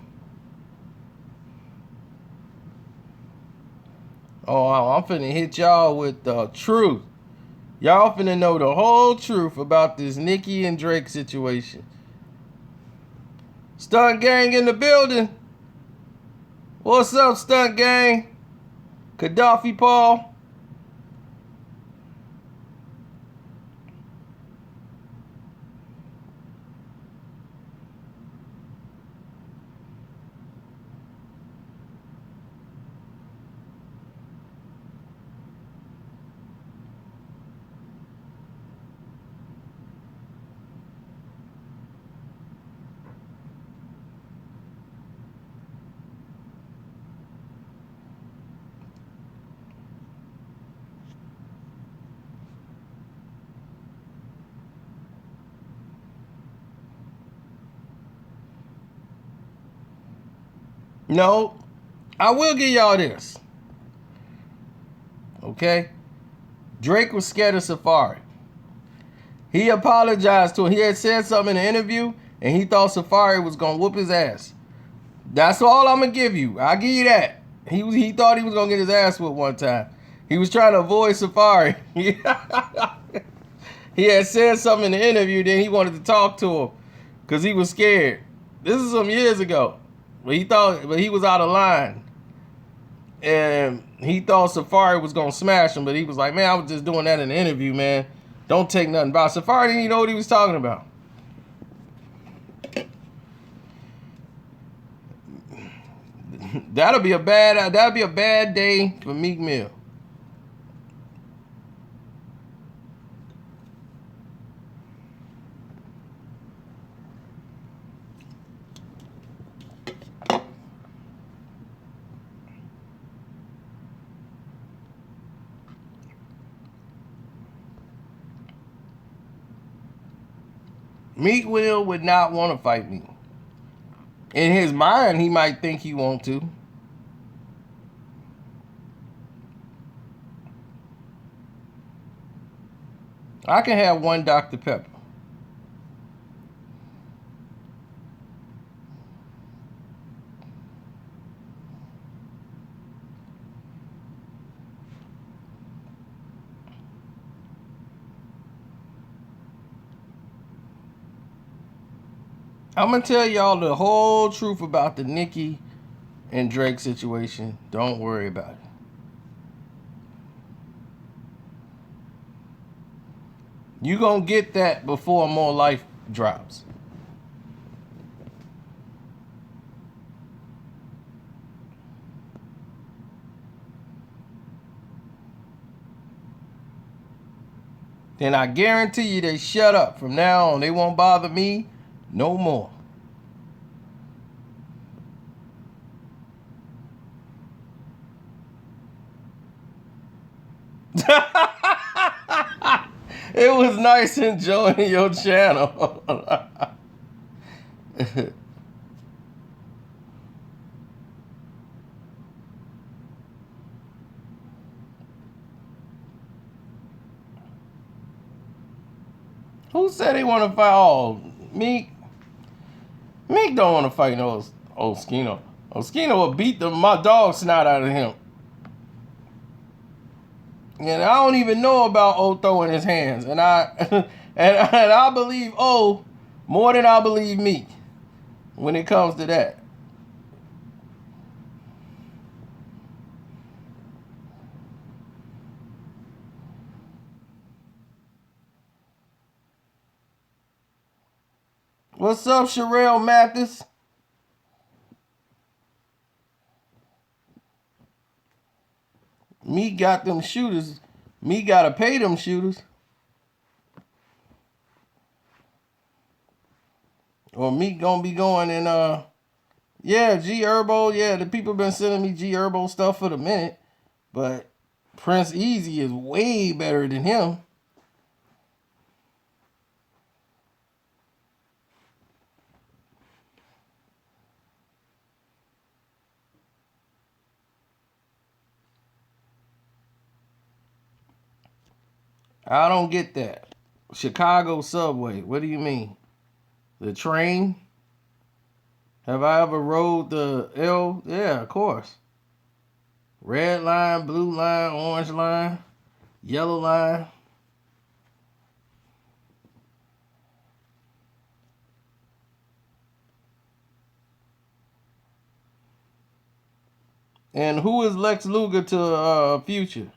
Oh, I'm finna hit y'all with the truth. Y'all finna know the whole truth about this Nicki and Drake situation. Stunt gang in the building. What's up, stunt gang? Gaddafi Paul. No, I will give y'all this. Okay? Drake was scared of Safari. He apologized to him. He had said something in the interview, and he thought Safari was gonna whoop his ass. That's all I'm gonna give you. I'll give you that. He thought he was gonna get his ass whooped one time. He was trying to avoid Safari. He had said something in the interview, then he wanted to talk to him because he was scared. This is some years ago. But he was out of line. And he thought Safari was gonna smash him, but he was like, man, I was just doing that in the interview, man. Don't take nothing about Safari. Didn't even know what he was talking about. That'll be a bad day for Meek Mill. Meek Mill would not want to fight me. In his mind, he might think he want to. I can have one Dr. Pepper. I'm going to tell y'all the whole truth about the Nicki and Drake situation. Don't worry about it. You going to get that before More Life drops. Then I guarantee you they shut up. From now on, they won't bother me no more. It was nice enjoying your channel. Who said he want to fight? Oh, Meek. Meek don't want to fight no Oskino. Oskino will beat my dog snot out of him. And I don't even know about O throwing his hands. And I and I believe O more than I believe Meek when it comes to that. What's up, Sherelle Mathis? Meek got them shooters. Meek gotta pay them shooters. Or Meek gonna be going in yeah, G Herbo. Yeah, the people been sending me G Herbo stuff for the minute. But Prince Easy is way better than him. I don't get that. Chicago subway. What do you mean? The train? Have I ever rode the L? Yeah, of course. Red line, blue line, orange line, yellow line. And who is Lex Luger to Future?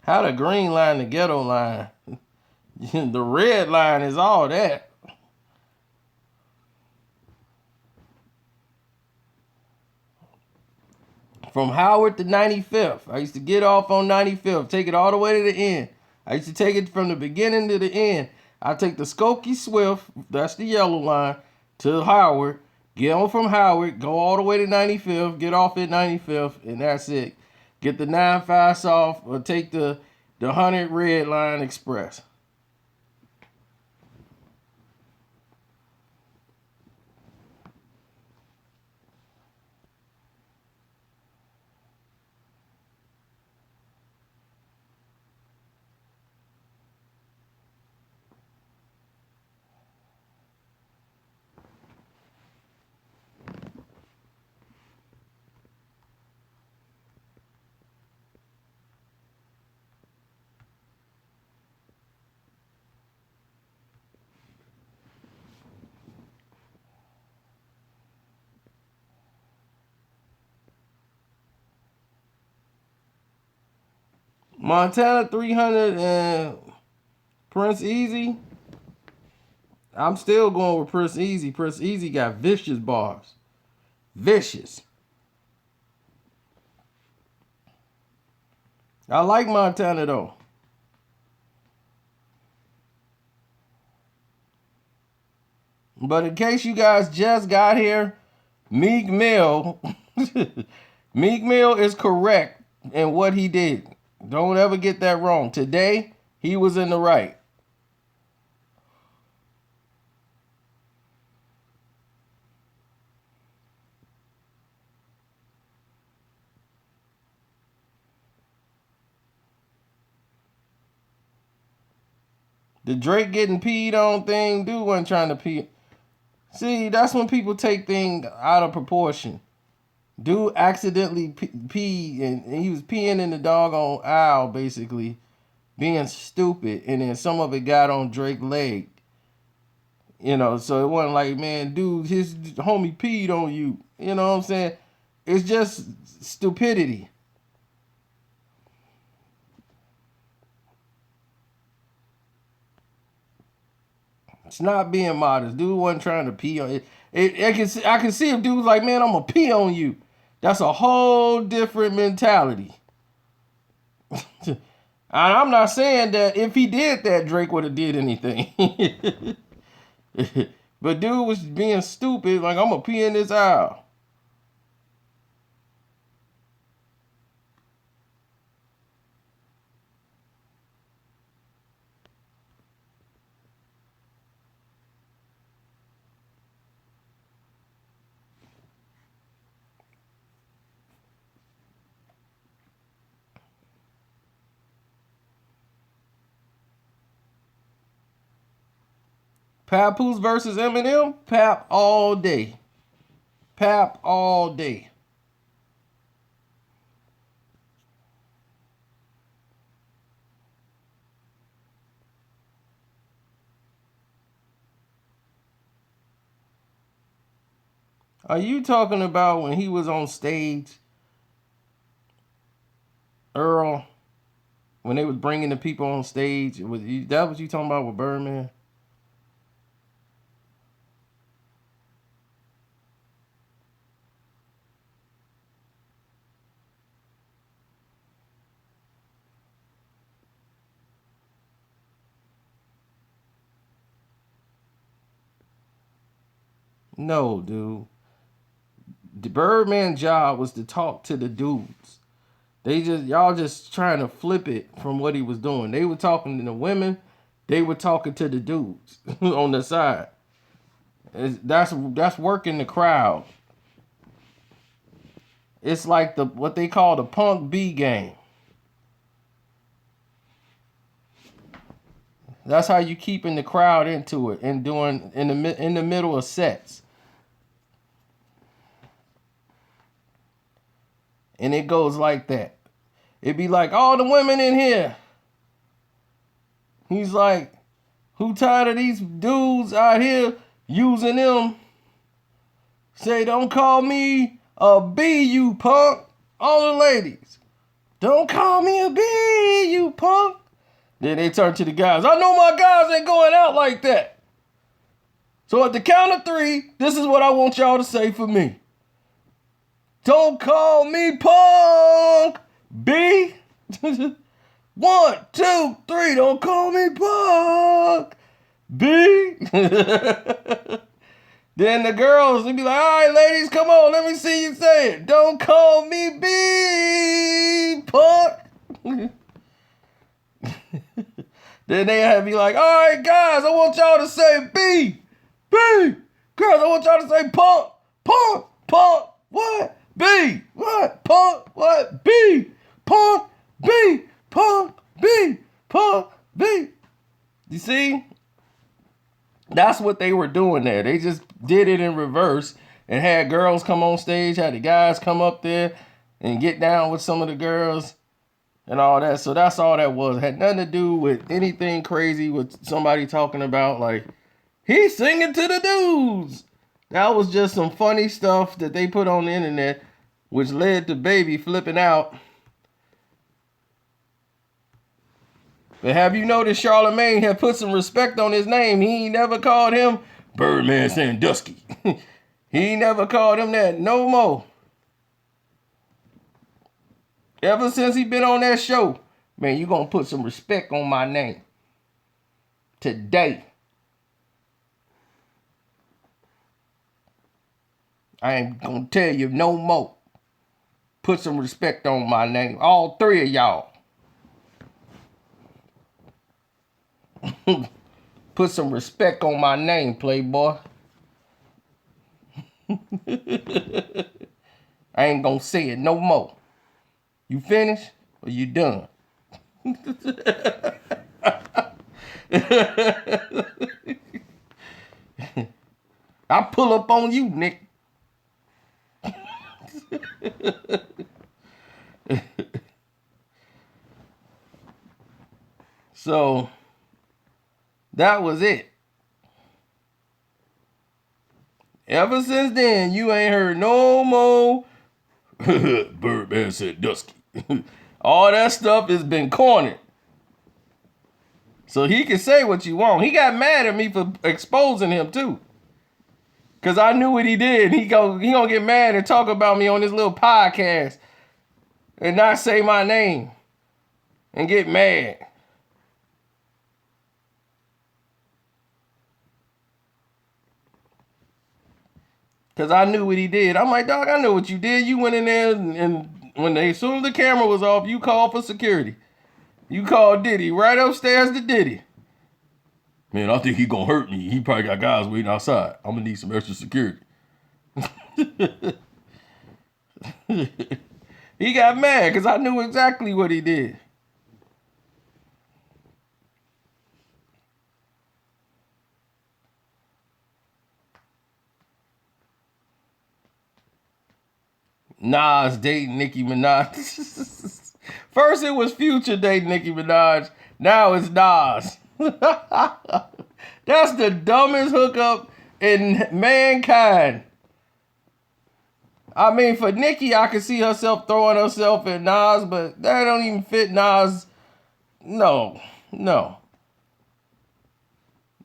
How the green line, the ghetto line? The red line is all that. From Howard to 95th. I used to get off on 95th, take it all the way to the end. I used to take it from the beginning to the end. I take the Skokie Swift, that's the yellow line, to Howard. Get on from Howard, go all the way to 95th, get off at 95th, and that's it. Get the 95 off or take the 100 Red Line Express. Montana 300 and Prince Easy. I'm still going with Prince Easy. Prince Easy got vicious bars. Vicious. I like Montana though. But in case you guys just got here, Meek Mill, Meek Mill is correct in what he did. Don't ever get that wrong. Today, he was in the right. The Drake getting peed on thing, dude wasn't trying to pee. See, that's when people take things out of proportion. Dude accidentally peed, and he was peeing in the doggone aisle, basically, being stupid, and then some of it got on Drake's leg. You know, so it wasn't like, man, dude, his homie peed on you. You know what I'm saying? It's just stupidity. It's not being modest. Dude wasn't trying to pee on it. I can see if dude was like, man, I'm gonna pee on you. That's a whole different mentality. And I'm not saying that if he did that, Drake would have did anything. But dude was being stupid, like, I'm gonna pee in this aisle. Papoose versus Eminem? Pap all day. Pap all day. Are you talking about when he was on stage, Earl? When they was bringing the people on stage? That what you talking about with Birdman? No, dude. The Birdman job was to talk to the dudes. Y'all just trying to flip it from what he was doing. They were talking to the women. They were talking to the dudes on the side. That's working the crowd. It's like what they call the punk B game. That's how you keeping the crowd into it and doing in the middle of sets. And it goes like that. It'd be like, all the women in here. He's like, who tired of these dudes out here using them? Say, don't call me a B, you punk. All the ladies. Don't call me a B, you punk. Then they turn to the guys. I know my guys ain't going out like that. So at the count of 3, this is what I want y'all to say for me. Don't call me punk, B. 1, 2, 3. Don't call me punk, B. Then the girls, they be like, all right, ladies, come on, let me see you say it. Don't call me B, punk. Then they have be like, all right, guys, I want y'all to say B. B. Girls, I want y'all to say punk. Punk. Punk. What? B. What? Punk. What? B. Punk. B. Punk. B. Punk. B. You see? That's what they were doing there. They just did it in reverse and had girls come on stage, had the guys come up there and get down with some of the girls and all that. So that's all that was. It had nothing to do with anything crazy with somebody talking about like, he's singing to the dudes. That was just some funny stuff that they put on the internet, which led to Baby flipping out. But have you noticed Charlamagne had put some respect on his name? He ain't never called him Birdman Sandusky. He ain't never called him that no more. Ever since he been on that show, man, you gonna put some respect on my name. Today. I ain't gonna tell you no more. Put some respect on my name. All three of y'all. Put some respect on my name, playboy. I ain't gonna say it no more. You finished or you done? I pull up on you, Nick. So that was it. Ever since then, you ain't heard no more Birdman said Dusky. All that stuff has been cornered. So he can say what you want. He got mad at me for exposing him too. Cause I knew what he did. He gonna get mad and talk about me on this little podcast and not say my name and get mad. Cause I knew what he did. I'm like, dog, I know what you did. You went in there and as soon as the camera was off, you called for security. You called Diddy right upstairs to Diddy. Man, I think he gonna hurt me. He probably got guys waiting outside. I'm gonna need some extra security. He got mad because I knew exactly what he did. Nas dating Nicki Minaj. First it was Future dating Nicki Minaj. Now it's Nas. That's the dumbest hookup in mankind. I mean, for Nicki, I could see herself throwing herself at Nas, but that don't even fit Nas. No.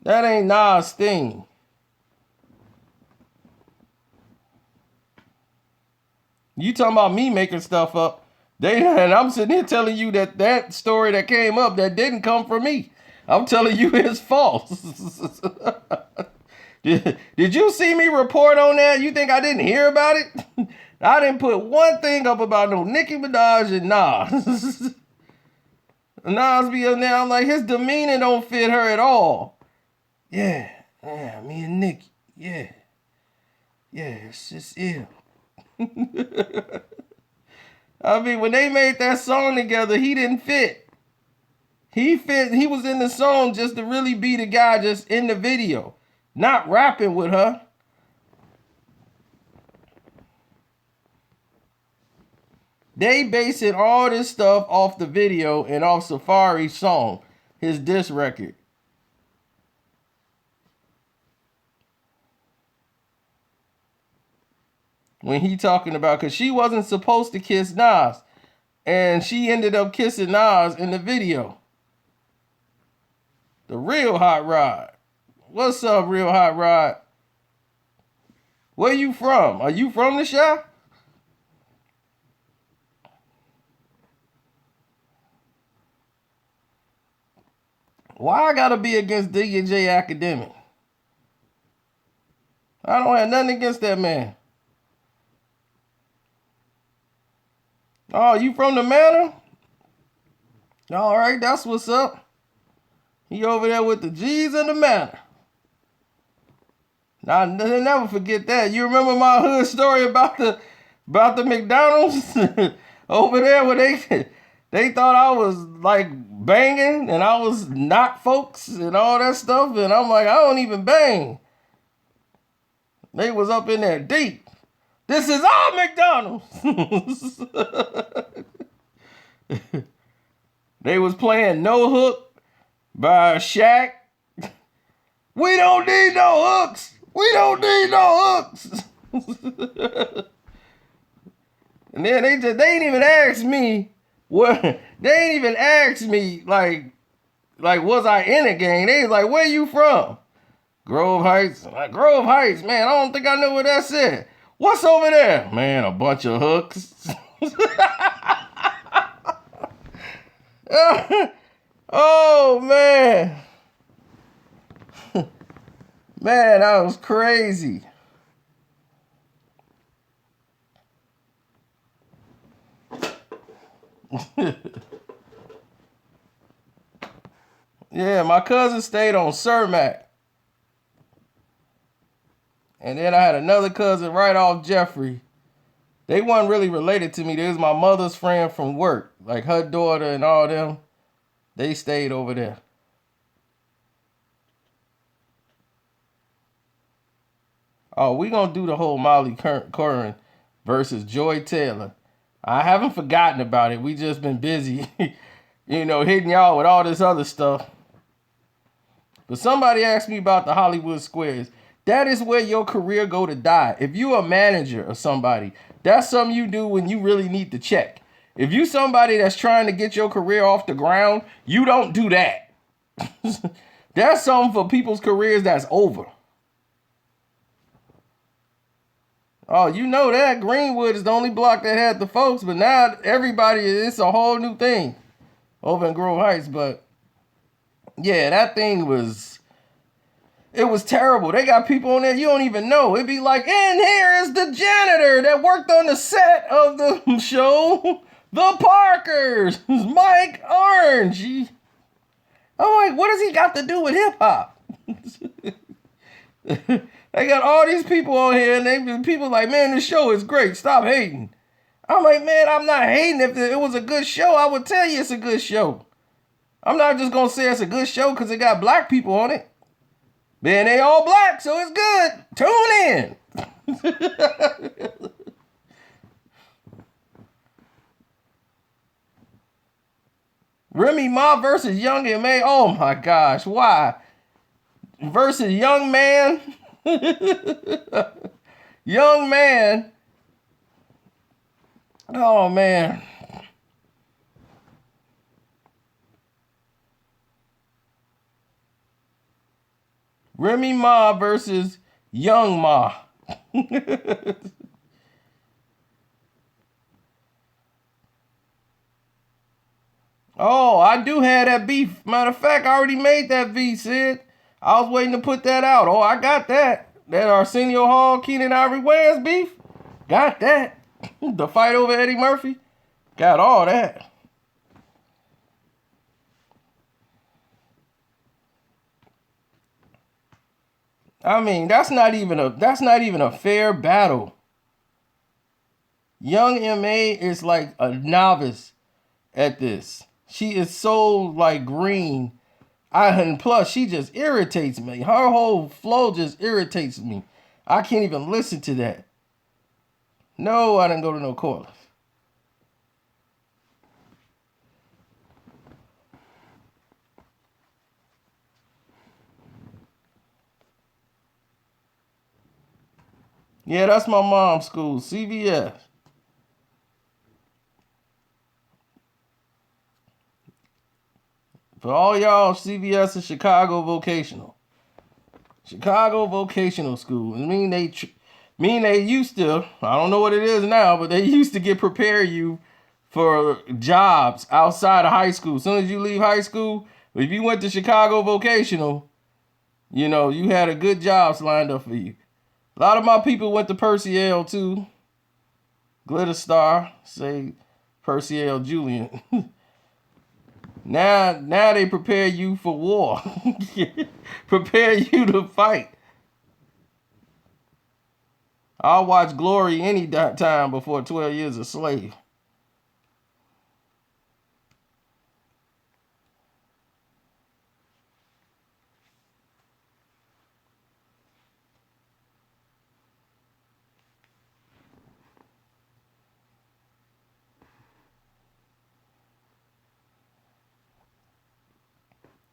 That ain't Nas' thing. You talking about me making stuff up. And I'm sitting here telling you that story that came up that didn't come from me. I'm telling you it's false. Did you see me report on that? You think I didn't hear about it? I didn't put one thing up about no Nicki Minaj and Nas. Nas be in there, I'm like, his demeanor don't fit her at all. Yeah, me and Nicki. Yeah, it's just ill. I mean, when they made that song together, he didn't fit. He was in the song just to really be the guy just in the video, not rapping with her. They basing all this stuff off the video and off Safari's song, his diss record. When he talking about, because she wasn't supposed to kiss Nas, and she ended up kissing Nas in the video. The real Hot Rod. What's up, real Hot Rod? Where you from? Are you from the Chi? Why I gotta be against D&J Academic? I don't have nothing against that man. Oh, you from the manor? All right, that's what's up. He over there with the G's and the manor. Now, they'll never forget that. You remember my hood story about the McDonald's over there where they thought I was like banging and I was not folks and all that stuff, and I'm like, I don't even bang. They was up in there deep. This is our McDonald's. They was playing No Hook by Shaq. We don't need no hooks. We don't need no hooks. And then they ain't even asked me what. They ain't even asked me like was I in a gang? They was like, where you from? Grove Heights. Like, Grove Heights, man. I don't think I know what that said. What's over there? Man, a bunch of hooks. Oh man. Man, that was crazy. Yeah, my cousin stayed on Cermak. And then I had another cousin right off Jeffrey. They weren't really related to me. They was my mother's friend from work. Like her daughter and all them. They stayed over there. Oh, we gonna do the whole Molly Curran versus Joy Taylor. I haven't forgotten about it. We just been busy, hitting y'all with all this other stuff. But somebody asked me about the Hollywood Squares. That is where your career go to die. If you a manager or somebody, that's something you do when you really need to check. If you somebody that's trying to get your career off the ground, you don't do that. That's something for people's careers that's over. Oh, you know that. Greenwood is the only block that had the folks, but now everybody, it's a whole new thing over in Grove Heights. But yeah, that thing it was terrible. They got people on there you don't even know. It'd be like, and here is the janitor that worked on the set of the show, The Parkers, Mike Orange. I'm like, what does he got to do with hip hop? They got all these people on here, and people like, man, this show is great. Stop hating. I'm like, man, I'm not hating. If it was a good show, I would tell you it's a good show. I'm not just gonna say it's a good show because it got black people on it. Man, they all black, so it's good. Tune in. Remy Ma versus Young M.A. Oh my gosh, why? Versus Young Man. Young Man. Oh man. Remy Ma versus Young Ma. Oh, I do have that beef. Matter of fact, I already made that V, Sid. I was waiting to put that out. Oh, I got that. That Arsenio Hall, Keenan Ivory Wayans beef. Got that. The fight over Eddie Murphy. Got all that. I mean, that's not even a fair battle. Young M.A. is like a novice at this. She is so like green. And plus she just irritates me. Her whole flow just irritates me. I can't even listen to that. No, I didn't go to no callers. Yeah, that's my mom's school, CVS. For all y'all, CVS is Chicago Vocational. Chicago Vocational School. I mean, they used to, I don't know what it is now, but they used to prepare you for jobs outside of high school. As soon as you leave high school, if you went to Chicago Vocational, you had a good jobs lined up for you. A lot of my people went to Percy L too. Glitter Star, say Percy L Julian. Now they prepare you for war. Prepare you to fight. I'll watch Glory any time before 12 Years a Slave.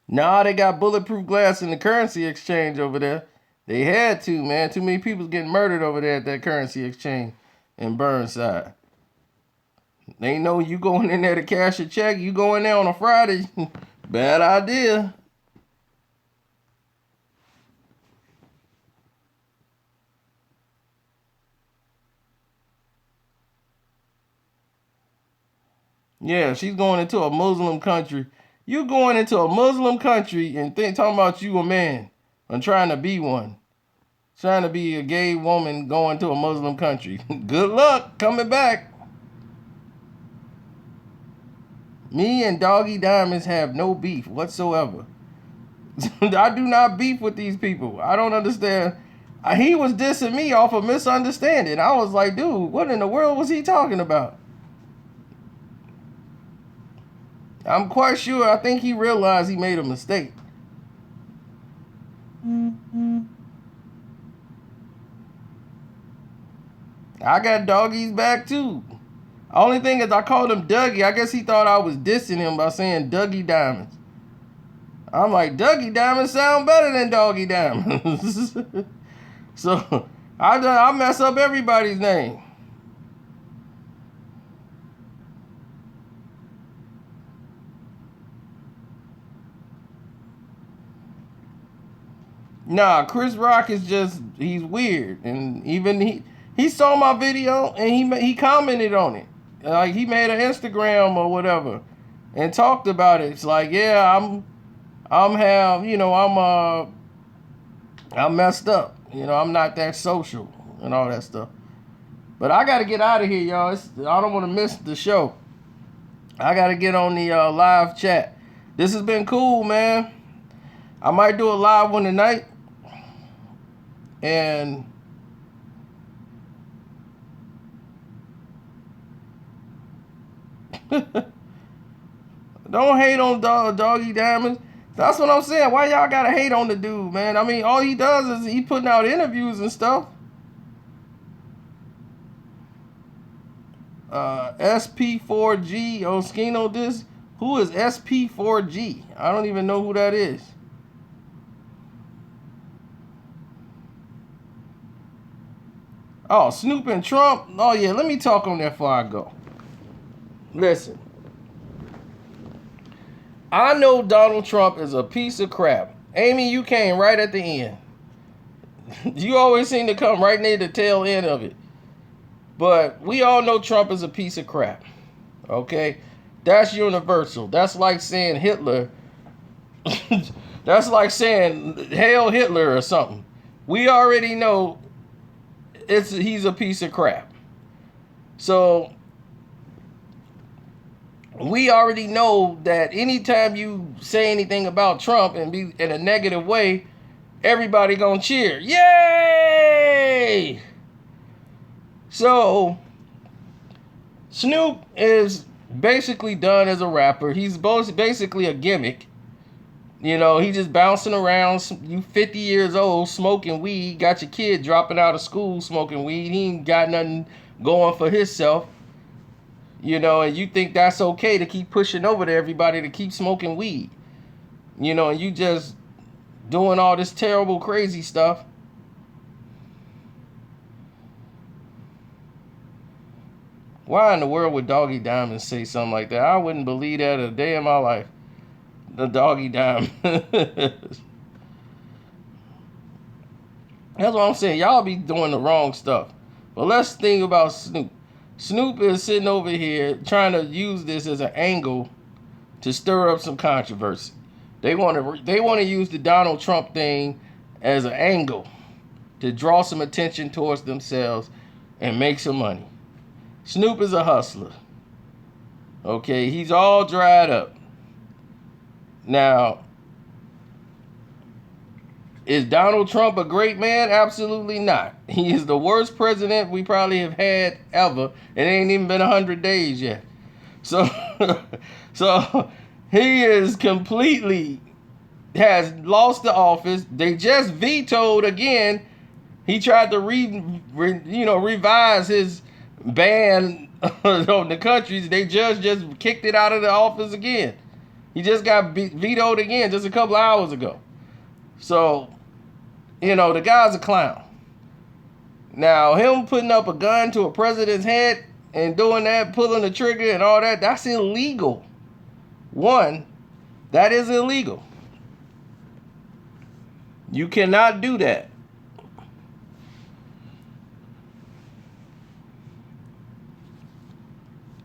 Nah, they got bulletproof glass in the currency exchange over there. They had to, man. Too many people getting murdered over there at that currency exchange in Burnside. They know you going in there to cash a check. You go in there on a Friday. Bad idea. Yeah, she's going into a Muslim country. You going into a Muslim country and talking about you a man and trying to be one. Trying to be a gay woman going to a Muslim country. Good luck coming back. Me and Doggy Diamonds have no beef whatsoever. I do not beef with these people. I don't understand. He was dissing me off of misunderstanding. I was like, dude, what in the world was he talking about? I'm quite sure. I think he realized he made a mistake. I got Doggy's back too. Only thing is I called him Dougie. I guess he thought I was dissing him by saying Dougie Diamonds. I'm like, Dougie Diamonds sound better than Doggy Diamonds. So I mess up everybody's name. Nah, Chris Rock is he's weird. And even he saw my video and he commented on it. Like he made an Instagram or whatever and talked about it. It's like, yeah, I'm messed up. I'm not that social and all that stuff. But I got to get out of here, y'all. I don't want to miss the show. I got to get on the live chat. This has been cool, man. I might do a live one tonight. And don't hate on Doggy Diamonds. That's what I'm saying. Why y'all gotta hate on the dude, man? I mean, all he does is he putting out interviews and stuff. SP4G Oskino this. Who is SP4G? I don't even know who that is. Oh, Snoop and Trump. Oh yeah, let me talk on that before I go. Listen. I know Donald Trump is a piece of crap. Amy, you came right at the end. You always seem to come right near the tail end of it. But we all know Trump is a piece of crap. Okay? That's universal. That's like saying Hitler. That's like saying Hail Hitler or something. We already know he's a piece of crap. So we already know that anytime you say anything about Trump and be in a negative way, everybody gonna cheer. Yay! So Snoop is basically done as a rapper. He's basically a gimmick. He just bouncing around. You 50 years old smoking weed, got your kid dropping out of school smoking weed. He ain't got nothing going for himself. And you think that's okay to keep pushing over to everybody to keep smoking weed. And you just doing all this terrible, crazy stuff. Why in the world would Doggy Diamond say something like that? I wouldn't believe that a day in my life. The Doggy Diamond. That's what I'm saying. Y'all be doing the wrong stuff. But let's think about Snoop. Snoop is sitting over here trying to use this as an angle to stir up some controversy. They want to use the Donald Trump thing as an angle to draw some attention towards themselves and make some money. Snoop is a hustler. Okay, he's all dried up. Now, is Donald Trump a great man? Absolutely not. He is the worst president we probably have had ever. It ain't even been 100 days yet. So, so he is completely has lost the office. They just vetoed again. He tried to revise his ban on the countries. They just kicked it out of the office again. He just got vetoed again just a couple of hours ago. So, the guy's a clown. Now, him putting up a gun to a president's head and doing that, pulling the trigger and all that, that's illegal. One, that is illegal. You cannot do that.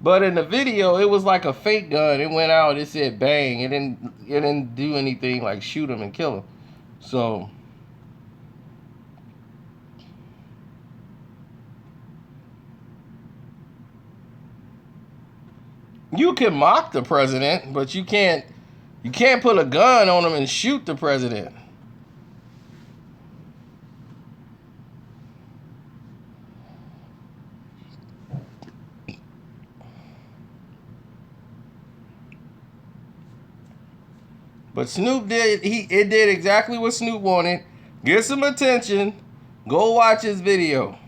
But in the video, it was like a fake gun. It went out, it said bang. It didn't do anything like shoot him and kill him. So you can mock the president, but you can't put a gun on him and shoot the president. But Snoop it did exactly what Snoop wanted. Get some attention. Go watch his video.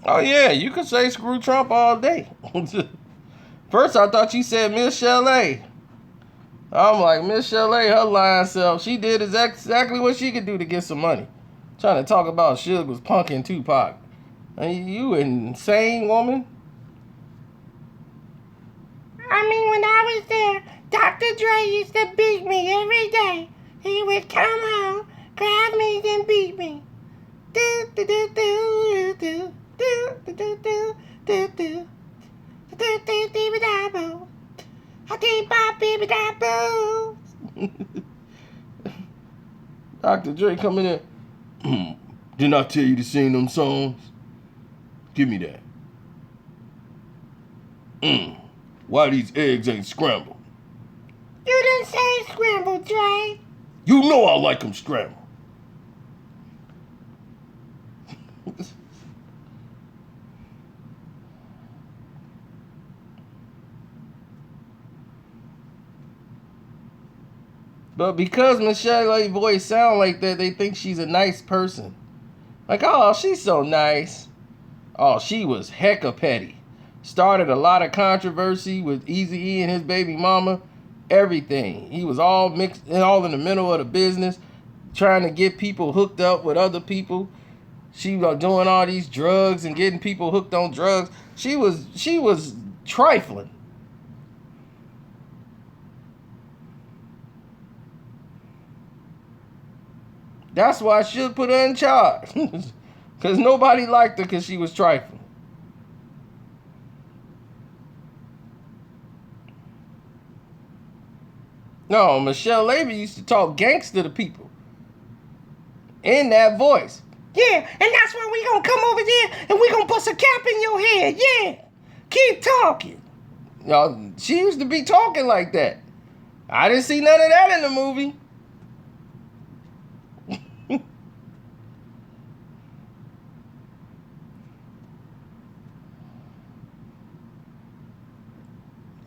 Oh, yeah, you could say screw Trump all day. First, I thought you said Miss Chalet. I'm like, Miss Chalet, her lying self, she did exactly what she could do to get some money. Trying to talk about Suge was punking Tupac. You insane woman. I mean, when I was there, Dr. Dre used to beat me every day. He would come home, grab me, then beat me. Do, do, do, do, do. Dr. Dre coming in. Didn't I tell you to sing them songs? Give me that. Why these eggs ain't scrambled? You didn't say scrambled, Dre. You know I like them scrambled. But because Michelle's voice sound like that, they think she's a nice person. Like, oh, she's so nice. Oh, she was hecka petty. Started a lot of controversy with Eazy-E and his baby mama. Everything. He was all mixed, all in the middle of the business, trying to get people hooked up with other people. She was doing all these drugs and getting people hooked on drugs. She was trifling. That's why I should put her in charge. Because nobody liked her because she was trifling. No, Michelle Levy used to talk gangster to people. In that voice. Yeah, and that's why we gonna come over there and we gonna bust a cap in your head. Yeah. Keep talking. Y'all, she used to be talking like that. I didn't see none of that in the movie.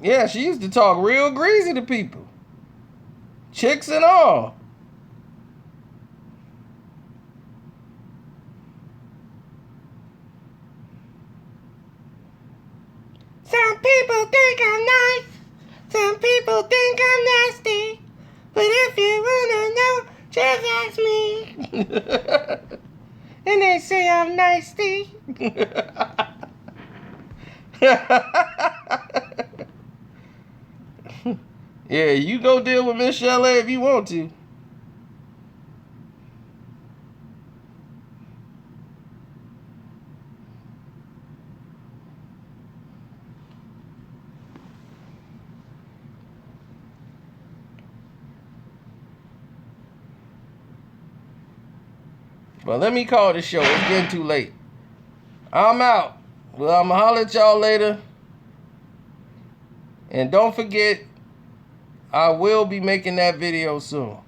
Yeah, she used to talk real greasy to people. Chicks and all. Some people think I'm nice. Some people think I'm nasty. But if you wanna know, just ask me. And they say I'm nasty. Yeah, you go deal with Miss Chalet if you want to. But let me call the show. It's getting too late. I'm out. Well, I'm going to holler at y'all later. And don't forget, I will be making that video soon.